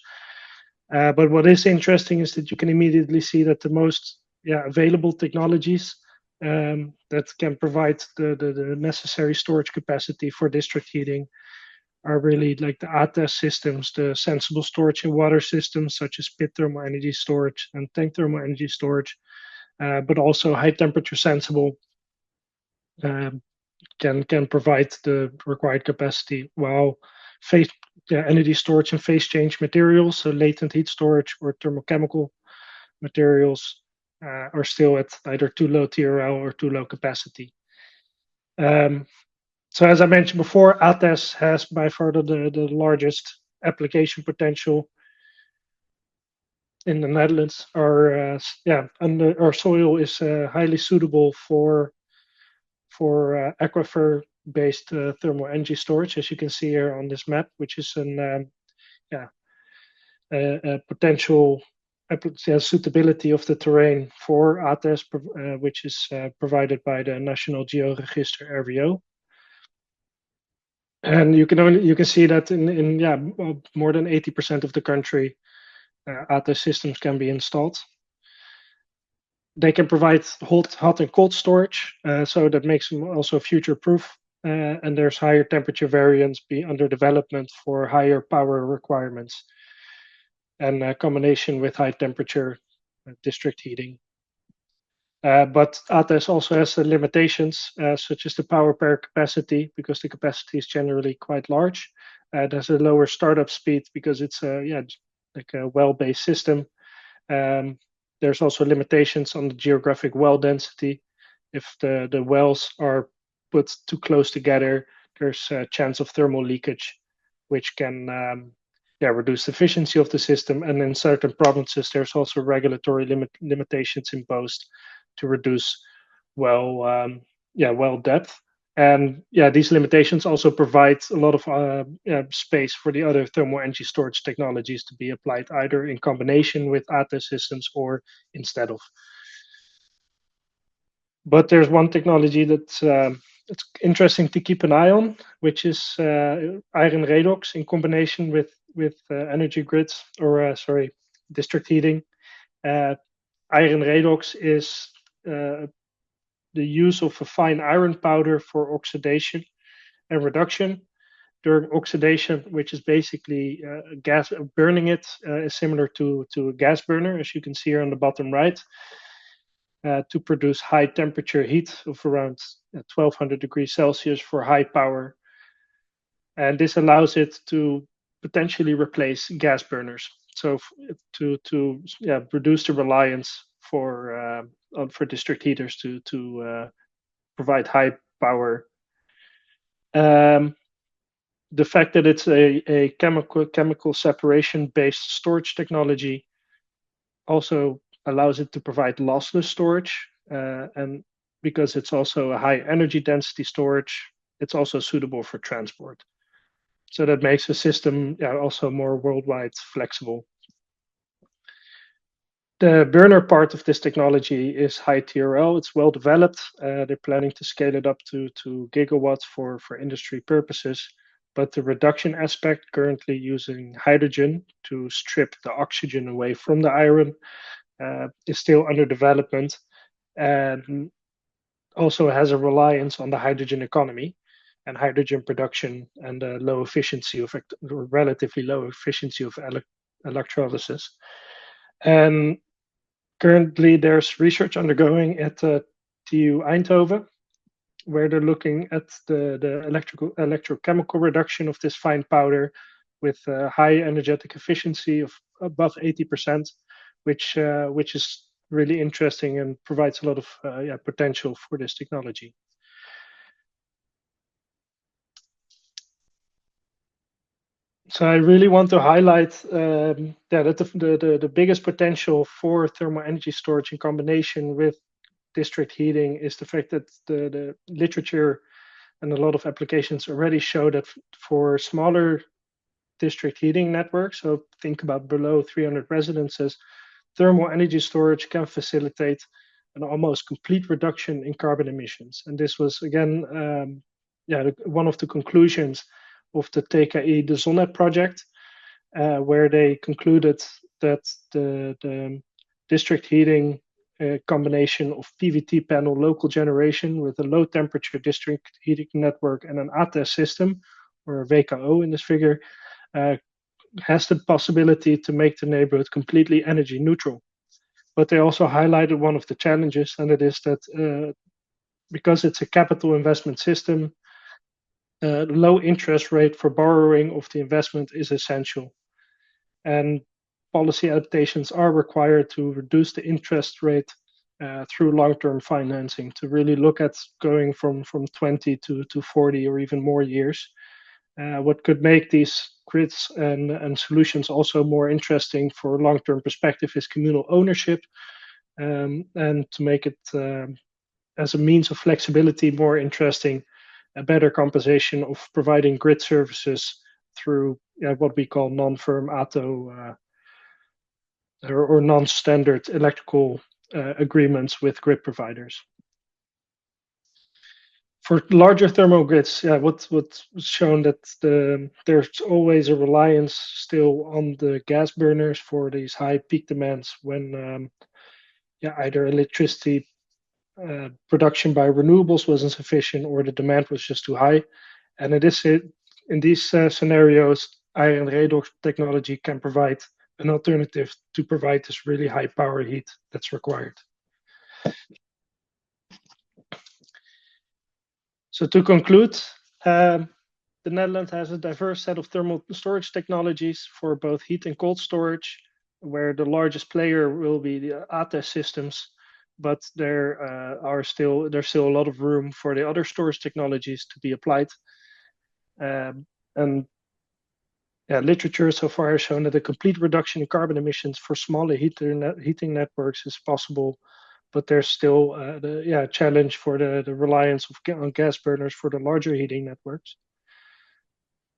But what is interesting is that you can immediately see that the most available technologies that can provide the necessary storage capacity for district heating are really like the ATES systems, the sensible storage and water systems such as pit thermal energy storage and tank thermal energy storage, but also high temperature sensible can provide the required capacity, while energy storage and phase change materials, so latent heat storage or thermochemical materials, are still at either too low TRL or too low capacity. So as I mentioned before, ATES has by far the largest application potential in the Netherlands. Our soil is highly suitable for aquifer-based thermal energy storage, as you can see here on this map, which is a potential suitability of the terrain for ATES, which is provided by the National Georegister RVO. And you can see that in more than 80% of the country, ATES systems can be installed. They can provide hot and cold storage, so that makes them also future-proof. And there's higher temperature variance under development for higher power requirements, and a combination with high temperature district heating. But ATES also has limitations, such as the power per capacity, because the capacity is generally quite large. There's a lower startup speed because it's like a well-based system. There's also limitations on the geographic well density. If the wells are put too close together, there's a chance of thermal leakage, which can reduce the efficiency of the system. And in certain provinces, there's also regulatory limitations imposed to reduce well depth. And these limitations also provide a lot of space for the other thermal energy storage technologies to be applied either in combination with ATES systems or instead of. But there's one technology that's it's interesting to keep an eye on, which is iron redox in combination with energy grids, or district heating. Iron redox is the use of a fine iron powder for oxidation and reduction. During oxidation, which is basically gas, burning it is similar to a gas burner, as you can see here on the bottom right, to produce high temperature heat of around 1200 degrees Celsius for high power. And this allows it to potentially replace gas burners. So to reduce the reliance for district heaters to provide high power. The fact that it's a chemical separation based storage technology also allows it to provide lossless storage, and because it's also a high energy density storage, it's also suitable for transport. So that makes the system also more worldwide flexible. The burner part of this technology is high TRL. It's well developed. They're planning to scale it up to gigawatts for industry purposes. But the reduction aspect, currently using hydrogen to strip the oxygen away from the iron, is still under development, and also has a reliance on the hydrogen economy and hydrogen production and the low efficiency of relatively low efficiency of electrolysis. And currently, there's research undergoing at TU Eindhoven, where they're looking at the electrochemical reduction of this fine powder with high energetic efficiency of above 80%, which is really interesting and provides a lot of potential for this technology. So I really want to highlight that the biggest potential for thermal energy storage in combination with district heating is the fact that the literature and a lot of applications already show that for smaller district heating networks, so think about below 300 residences, thermal energy storage can facilitate an almost complete reduction in carbon emissions. And this was, again, one of the conclusions of the TKI, the Zonnet project, where they concluded that the district heating combination of PVT panel local generation with a low temperature district heating network and an ATES system, or a VKO in this figure, has the possibility to make the neighborhood completely energy neutral. But they also highlighted one of the challenges, and it is that because it's a capital investment system, low interest rate for borrowing of the investment is essential. And policy adaptations are required to reduce the interest rate through long-term financing, to really look at going from 20 to 40 or even more years. What could make these grids and solutions also more interesting for long-term perspective is communal ownership, and to make it as a means of flexibility more interesting, a better composition of providing grid services through what we call non-firm ATO or non-standard electrical agreements with grid providers. For larger thermal grids, what's shown that there's always a reliance still on the gas burners for these high peak demands when either electricity production by renewables wasn't sufficient or the demand was just too high. And in these scenarios, iron redox technology can provide an alternative to provide this really high power heat that's required. So to conclude, the Netherlands has a diverse set of thermal storage technologies for both heat and cold storage, where the largest player will be the ATES systems, but there's still a lot of room for the other storage technologies to be applied. Literature so far has shown that a complete reduction in carbon emissions for smaller heating networks is possible, but there's still a challenge for the reliance on gas burners for the larger heating networks.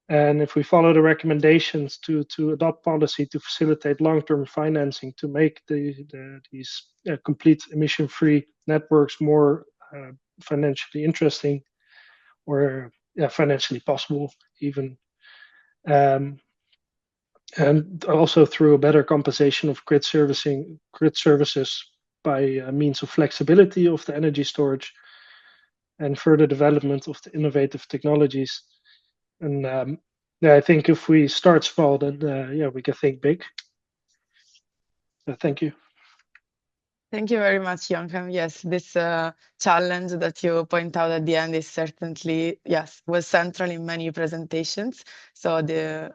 And if we follow the recommendations to adopt policy to facilitate long-term financing to make these complete emission-free networks more financially interesting, or financially possible even, and also through a better compensation of grid services by means of flexibility of the energy storage and further development of the innovative technologies. And I think if we start small, then we can think big. Thank you. Thank you very much, Joachim. Yes, this challenge that you point out at the end is certainly, was central in many presentations. So the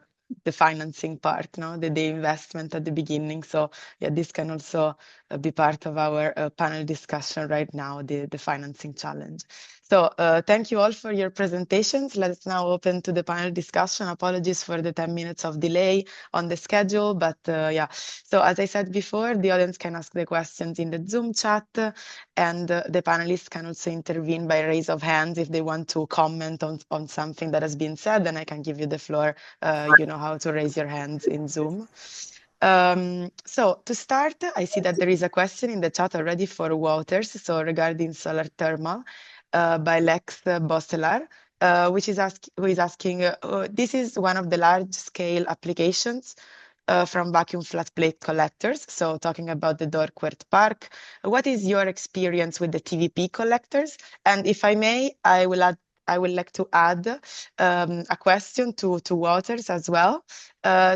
financing part, the investment at the beginning. So this can also be part of our panel discussion right now, the financing challenge. So thank you all for your presentations. Let's now open to the panel discussion. Apologies for the 10 minutes of delay on the schedule, but yeah. So as I said before, the audience can ask the questions in the Zoom chat, and the panelists can also intervene by raise of hands if they want to comment on something that has been said, and I can give you the floor. You know how to raise your hands in Zoom. So to start, I see that there is a question in the chat already for Wouters, so regarding solar thermal by Lex Bosselar, who is asking, this is one of the large-scale applications from vacuum flat plate collectors. So talking about the Dorkwert Park, what is your experience with the TVP collectors? And if I may, I would like to add a question to Wouters as well.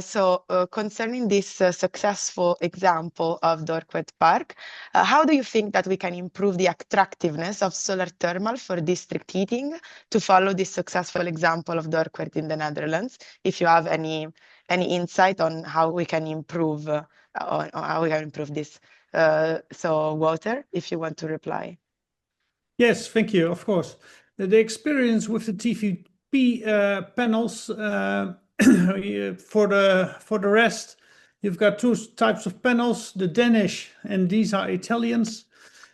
So concerning this successful example of Dorkwert Park, how do you think that we can improve the attractiveness of solar thermal for district heating to follow this successful example of Dorkwert in the Netherlands? If you have any insight on how we can improve this. So Wouter, if you want to reply. Yes, thank you. Of course, the experience with the TVP panels for the rest, you've got two types of panels: the Danish, and these are Italians.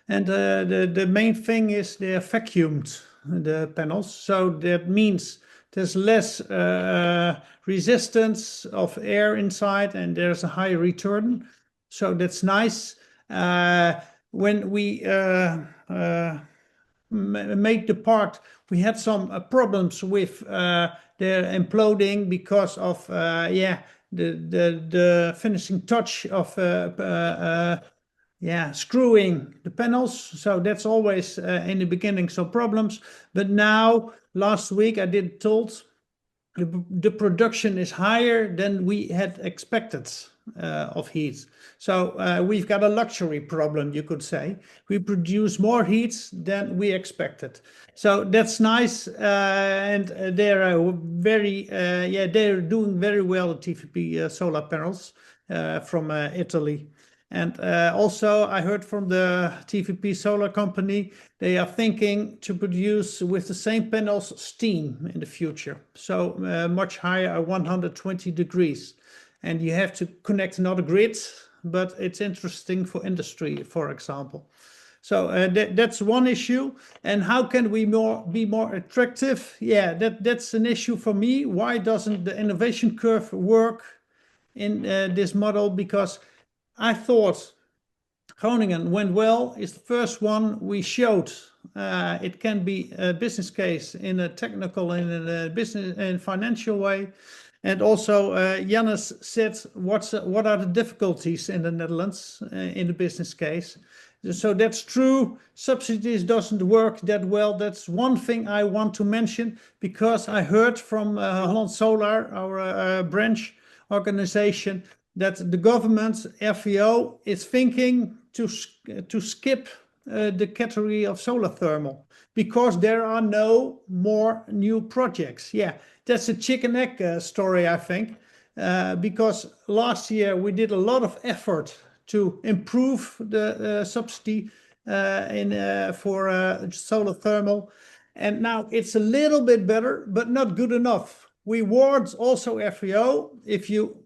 And the main thing is they're vacuumed, the panels. So that means there's less resistance of air inside, and there's a high return. So that's nice. When we made the part, we had some problems with their imploding because of the finishing touch of screwing the panels. So that's always in the beginning some problems. But now, last week, I did told the production is higher than we had expected of heat. So we've got a luxury problem, you could say. We produce more heat than we expected. So that's nice, and they're they're doing very well, the TVP solar panels from Italy. And also, I heard from the TVP solar company, they are thinking to produce with the same panels steam in the future. So much higher, 120 degrees. And you have to connect another grid, but it's interesting for industry, for example. So that's one issue. And how can we be more attractive? Yeah, that's an issue for me. Why doesn't the innovation curve work in this model? Because I thought Groningen went well. It's the first one we showed. It can be a business case in a technical and in a business and financial way. And also, Jannes said, what are the difficulties in the Netherlands in the business case? So that's true. Subsidies doesn't work that well. That's one thing I want to mention, because I heard from Holland Solar, our branch organization, that the government, RVO, is thinking to skip the category of solar thermal because there are no more new projects. Yeah, that's a chicken egg story, I think, because last year we did a lot of effort to improve the subsidy for solar thermal. And now it's a little bit better, but not good enough. We warned also RVO, if you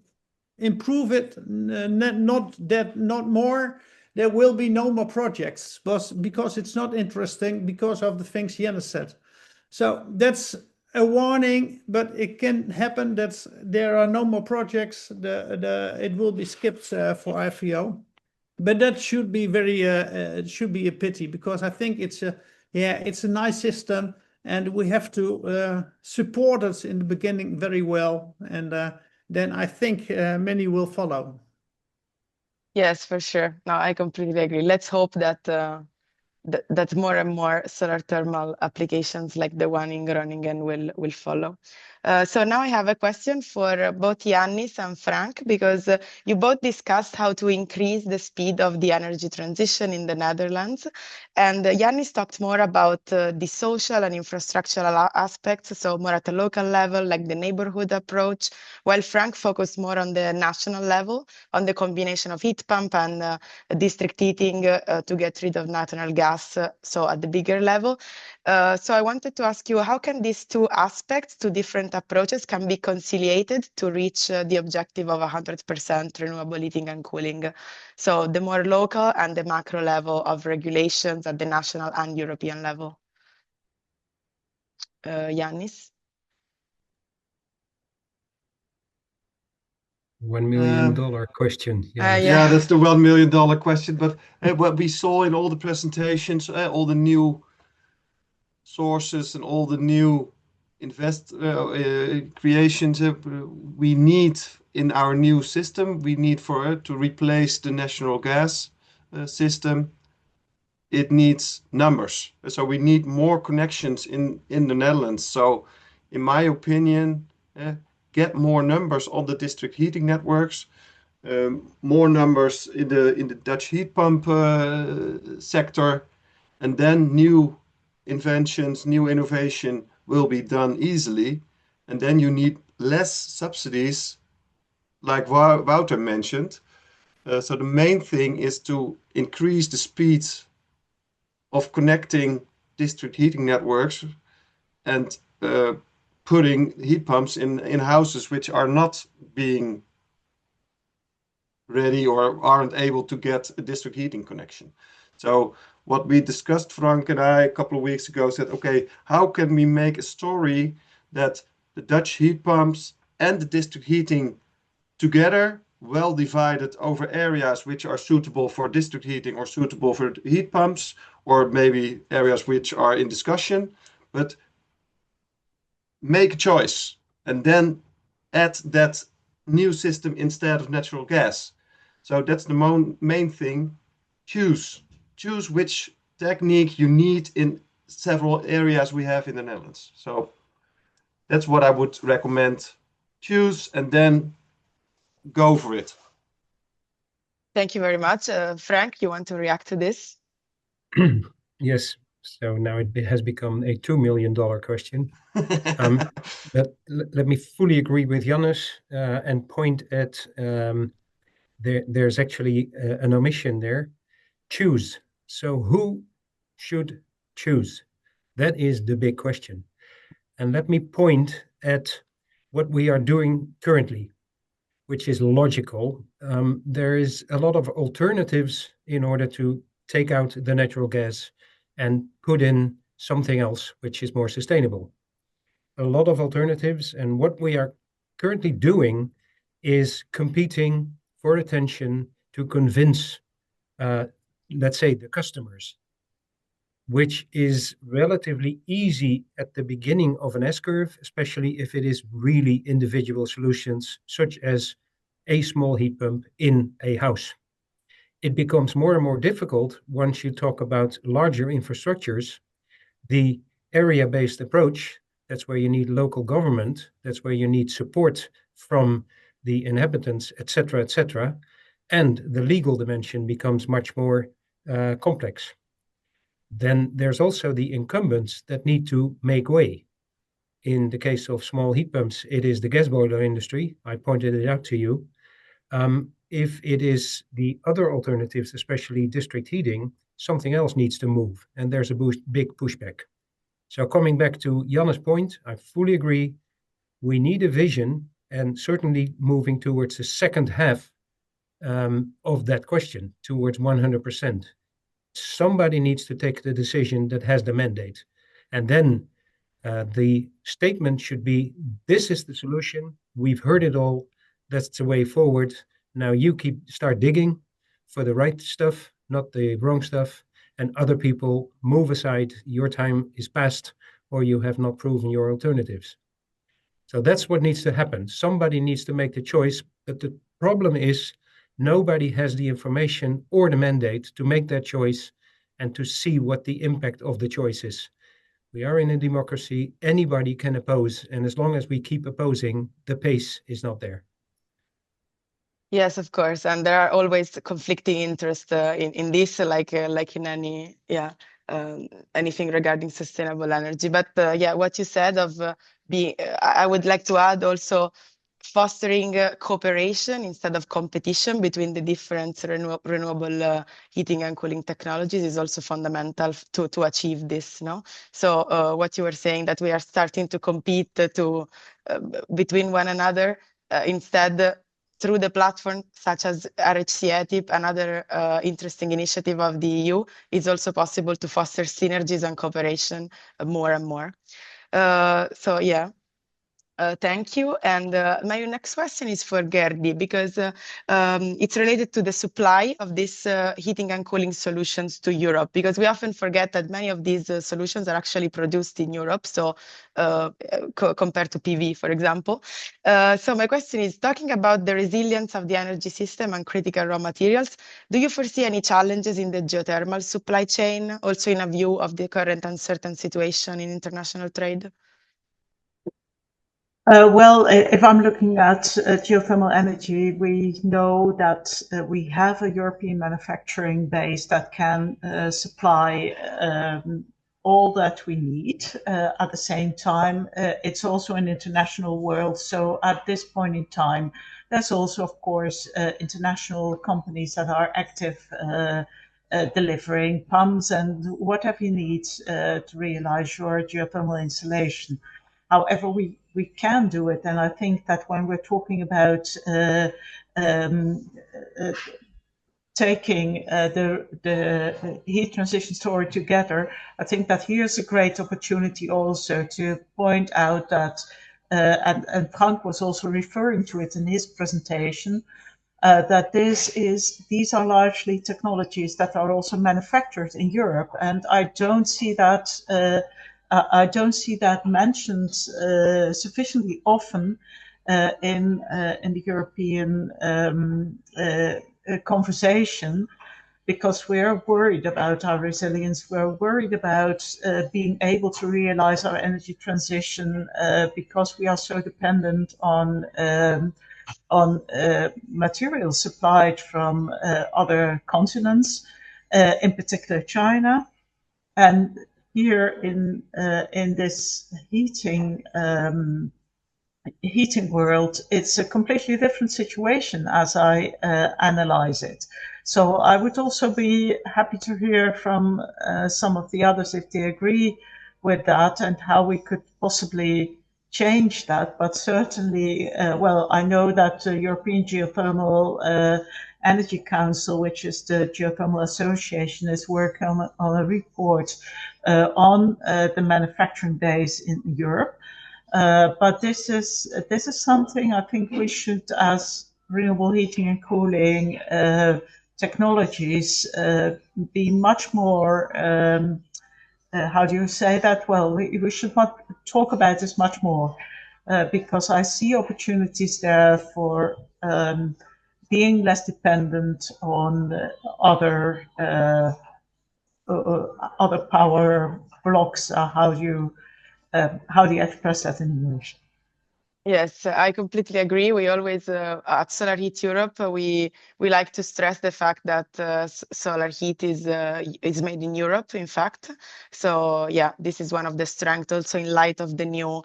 improve it, not more, there will be no more projects, because it's not interesting because of the things Jannes said. So that's a warning, but it can happen that there are no more projects. It will be skipped for RVO, but that should be it should be a pity, because I think it's a nice system, and we have to support it in the beginning very well, and then I think many will follow. Yes, for sure. No, I completely agree. Let's hope that that more and more solar thermal applications like the one in Groningen will follow. So now I have a question for both Yannis and Frank, because you both discussed how to increase the speed of the energy transition in the Netherlands. And Yannis talked more about the social and infrastructural aspects, so more at a local level, like the neighborhood approach, while Frank focused more on the national level, on the combination of heat pump and district heating to get rid of natural gas, so at the bigger level. So I wanted to ask you, how can these two aspects, two different approaches, can be conciliated to reach the objective of 100% renewable heating and cooling? So the more local and the macro level of regulations at the national and European level. Yannis? $1 million question. Yeah, that's the $1 million question. But what we saw in all the presentations, all the new sources and all the new creations we need in our new system, we need for it to replace the natural gas system. It needs numbers. So we need more connections in the Netherlands. So in my opinion, get more numbers on the district heating networks, more numbers in the Dutch heat pump sector, and then new inventions, new innovation will be done easily. And then you need less subsidies, like Wouter mentioned. So the main thing is to increase the speed of connecting district heating networks and putting heat pumps in houses which are not being ready or aren't able to get a district heating connection. So what we discussed, Frank and I, a couple of weeks ago, said, okay, how can we make a story that the Dutch heat pumps and the district heating together, well divided over areas which are suitable for district heating or suitable for heat pumps, or maybe areas which are in discussion, but make a choice and then add that new system instead of natural gas. So that's the main thing. Choose which technique you need in several areas we have in the Netherlands. So that's what I would recommend. Choose and then go for it. Thank you very much. Frank, you want to react to this? Yes. So now it has become a $2 million question. But let me fully agree with Janus and point at there's actually an omission there. Choose. So who should choose? That is the big question. And let me point at what we are doing currently, which is logical. There is a lot of alternatives in order to take out the natural gas and put in something else which is more sustainable. A lot of alternatives, and what we are currently doing is competing for attention to convince, let's say, the customers, which is relatively easy at the beginning of an S-curve, especially if it is really individual solutions, such as a small heat pump in a house. It becomes more and more difficult once you talk about larger infrastructures. The area-based approach, that's where you need local government, that's where you need support from the inhabitants, etc., and the legal dimension becomes much more complex. Then there's also the incumbents that need to make way. In the case of small heat pumps, it is the gas boiler industry. I pointed it out to you. If it is the other alternatives, especially district heating, something else needs to move, and there's a big pushback. So coming back to Janne's point, I fully agree. We need a vision, and certainly moving towards the second half of that question, towards 100%. Somebody needs to take the decision that has the mandate. And then the statement should be, this is the solution. We've heard it all. That's the way forward. Now you start digging for the right stuff, not the wrong stuff. And other people move aside. Your time is past, or you have not proven your alternatives. So that's what needs to happen. Somebody needs to make the choice. But the problem is nobody has the information or the mandate to make that choice and to see what the impact of the choice is. We are in a democracy. Anybody can oppose. And as long as we keep opposing, the pace is not there. Yes, of course. And there are always conflicting interests in this, like in any, anything regarding sustainable energy. But what you said of being, I would like to add also, fostering cooperation instead of competition between the different renewable heating and cooling technologies is also fundamental to achieve this. No, so what you were saying, that we are starting to compete between one another instead. Through the platform such as RHC ETIP, another interesting initiative of the EU, it's also possible to foster synergies and cooperation more and more. So yeah. Thank you. And my next question is for Gerdy, because it's related to the supply of these heating and cooling solutions to Europe, because we often forget that many of these solutions are actually produced in Europe, so compared to PV, for example. So my question is, talking about the resilience of the energy system and critical raw materials, do you foresee any challenges in the geothermal supply chain, also in a view of the current uncertain situation in international trade? Well, if I'm looking at geothermal energy, we know that we have a European manufacturing base that can supply all that we need. At the same time, it's also an international world. So at this point in time, there's also, of course, international companies that are active delivering pumps and whatever you need to realize your geothermal installation. However, we can do it, and I think that when we're talking about taking the heat transition story together, I think that here's a great opportunity also to point out that, and Frank was also referring to it in his presentation, that these are largely technologies that are also manufactured in Europe, and I don't see that mentioned sufficiently often in the European conversation, because we're worried about our resilience. We're worried about being able to realize our energy transition because we are so dependent on materials supplied from other continents, in particular China. And here in this heating world, it's a completely different situation as I analyze it. So I would also be happy to hear from some of the others if they agree with that and how we could possibly change that. But certainly, well, I know that the European Geothermal Energy Council, which is the Geothermal Association, is working on a report on the manufacturing base in Europe. But this is something I think we should, as renewable heating and cooling technologies, be much more. How do you say that? Well, we should not talk about this much more because I see opportunities there for being less dependent on other power blocks. How do you express that in English? Yes, I completely agree. We always, at Solar Heat Europe, we like to stress the fact that solar heat is made in Europe, in fact. So yeah, this is one of the strengths also in light of the new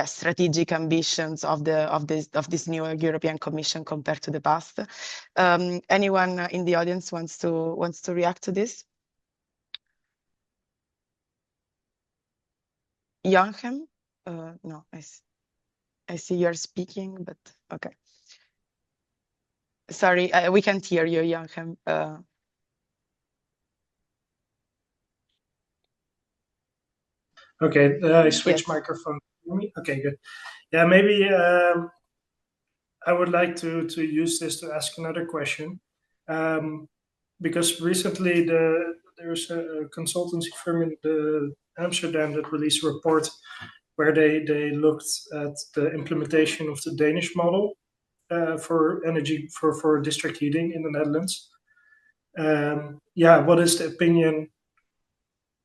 strategic ambitions of this new European Commission compared to the past. Anyone in the audience wants to react to this? Joachim? No, I see you're speaking, but okay. Sorry, we can't hear you, Joachim. Okay, I switch Yes. microphone. Okay, good. Yeah, maybe I would like to use this to ask another question, because recently there's a consultancy firm in Amsterdam that released a report where they looked at the implementation of the Danish model for energy for district heating in the Netherlands. Yeah, what is the opinion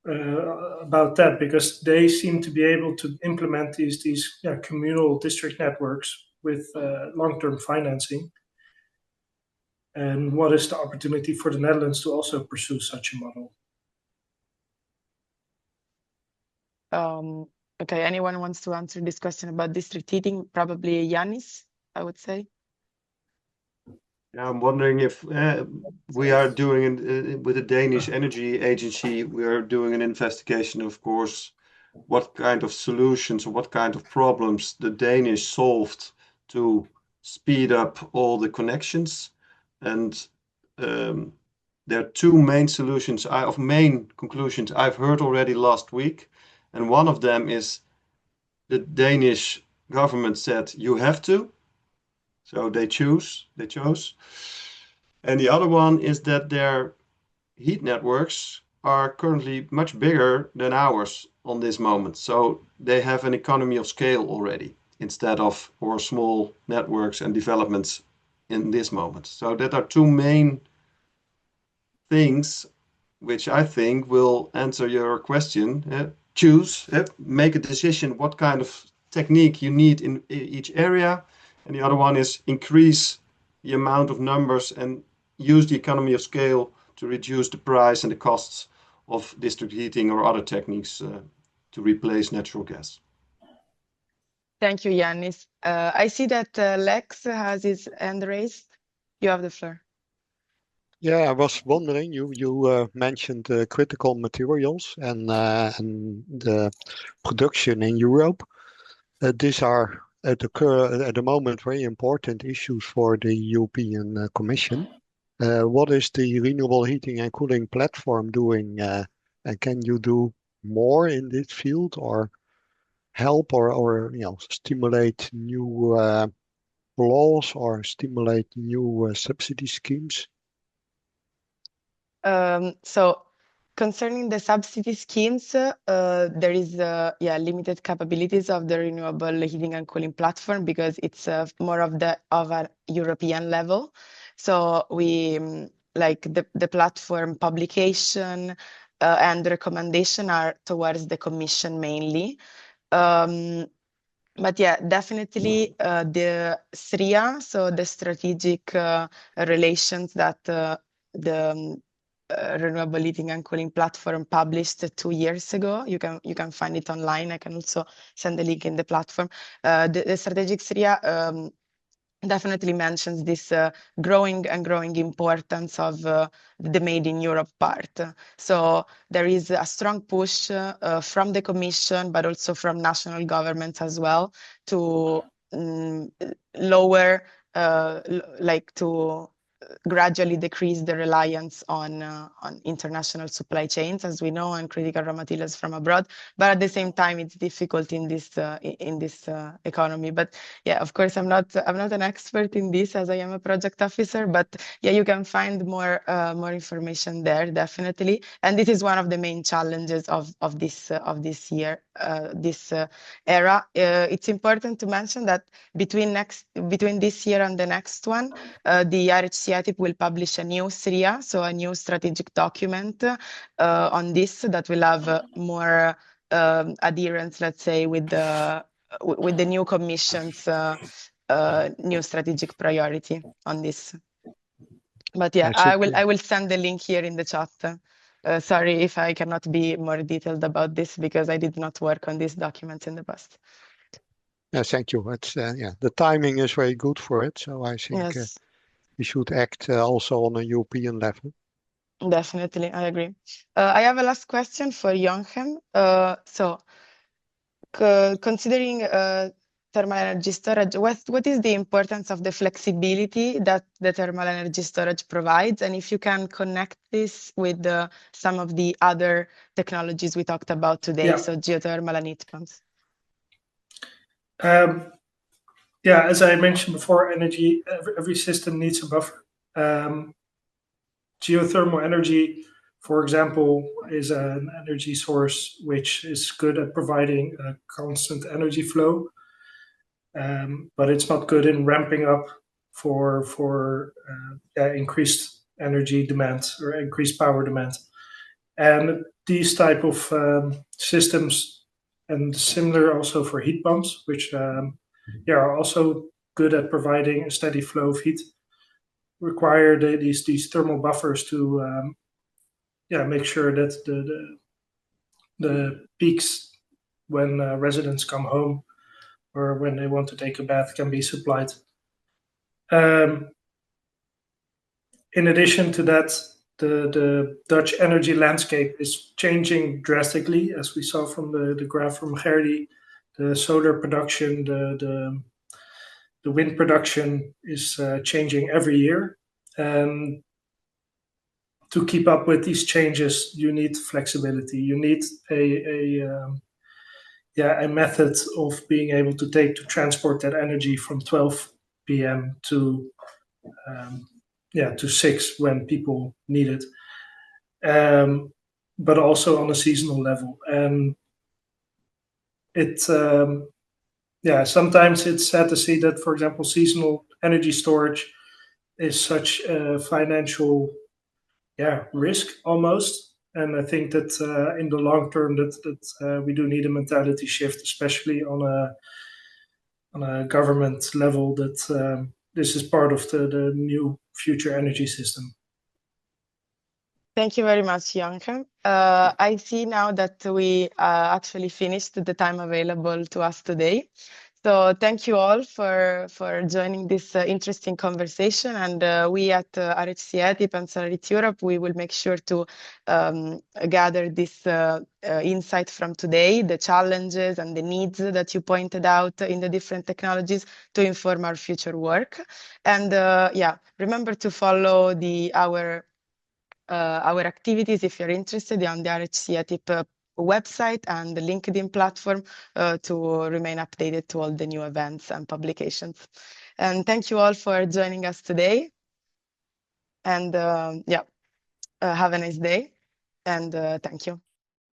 about that? Because they seem to be able to implement these communal district networks with long-term financing. And what is the opportunity for the Netherlands to also pursue such a model? Okay, anyone wants to answer this question about district heating? Probably Yanis, I would say. Yeah, I'm wondering if we are doing with the Danish Energy Agency, we are doing an investigation, of course, what kind of solutions or what kind of problems the Danish solved to speed up all the connections. And there are two main solutions, main conclusions I've heard already last week. And one of them is the Danish government said you have to. So they chose. And the other one is that their heat networks are currently much bigger than ours on this moment. So they have an economy of scale already instead of our small networks and developments in this moment. So that are two main things which I think will answer your question. Choose, make a decision what kind of technique you need in each area. And the other one is increase the amount of numbers and use the economy of scale to reduce the price and the costs of district heating or other techniques to replace natural gas. Thank you, Yanis. I see that Lex has his hand raised. You have the floor. Yeah, I was wondering, you mentioned critical materials and the production in Europe. These are at the moment very important issues for the European Commission. What is the Renewable Heating and Cooling platform doing? And can you do more in this field or help or stimulate new laws or stimulate new subsidy schemes? So concerning the subsidy schemes, there is limited capabilities of the Renewable Heating and Cooling platform because it's more of a European level. So we like the platform publication and recommendation are towards the Commission mainly. But yeah, definitely the SRIA, so the strategic relations that the Renewable Heating and Cooling platform published 2 years ago. You can find it online. I can also send the link in the platform. The strategic SRIA definitely mentions this growing importance of the Made in Europe part. So there is a strong push from the Commission, but also from national governments as well, to lower, to gradually decrease the reliance on international supply chains, as we know, and critical raw materials from abroad. But at the same time, it's difficult in this economy. But yeah, of course, I'm not an expert in this as I am a project officer. But yeah, you can find more information there, definitely. And this is one of the main challenges of this year, this era. It's important to mention that between this year and the next one, the RHC-ATIP will publish a new SRIA, so a new strategic document on this that will have more adherence, let's say, with the new Commission's new strategic priority on this. But yeah, I will send the link here in the chat. Sorry if I cannot be more detailed about this because I did not work on these documents in the past. Yeah, thank you. It's the timing is very good for it, so I think Yes. we should act also on a European level. Definitely, I agree. I have a last question for Jonchem. So, considering thermal energy storage, what is the importance of the flexibility that the thermal energy storage provides? And if you can connect this with some of the other technologies we talked about today, so geothermal and heat pumps. As I mentioned before, every system needs a buffer. Geothermal energy, for example, is an energy source which is good at providing a constant energy flow, but it's not good in ramping up for increased energy demand or increased power demand. And these type of systems, and similar also for heat pumps, which are also good at providing a steady flow of heat, require these thermal buffers to make sure that the peaks when residents come home or when they want to take a bath can be supplied. In addition to that, the Dutch energy landscape is changing drastically, as we saw from the graph from Gerdy. The solar production, the wind production is changing every year. And to keep up with these changes, you need flexibility. You need a method of being able to transport that energy from 12 p.m. to 6 when people need it, but also on a seasonal level. And sometimes it's sad to see that, for example, seasonal energy storage is such a financial risk almost. And I think that in the long term that we do need a mentality shift, especially on a government level, that this is part of the new future energy system. Thank you very much, Janke. I see now that we actually finished the time available to us today. So thank you all for joining this interesting conversation. And we at RHC ETIP and Solarit Europe, we will make sure to gather this insight from today, the challenges and the needs that you pointed out in the different technologies to inform our future work. And remember to follow our activities if you're interested on the RHC ETIP website and the LinkedIn platform to remain updated to all the new events and publications. And thank you all for joining us today. And have a nice day. And thank you.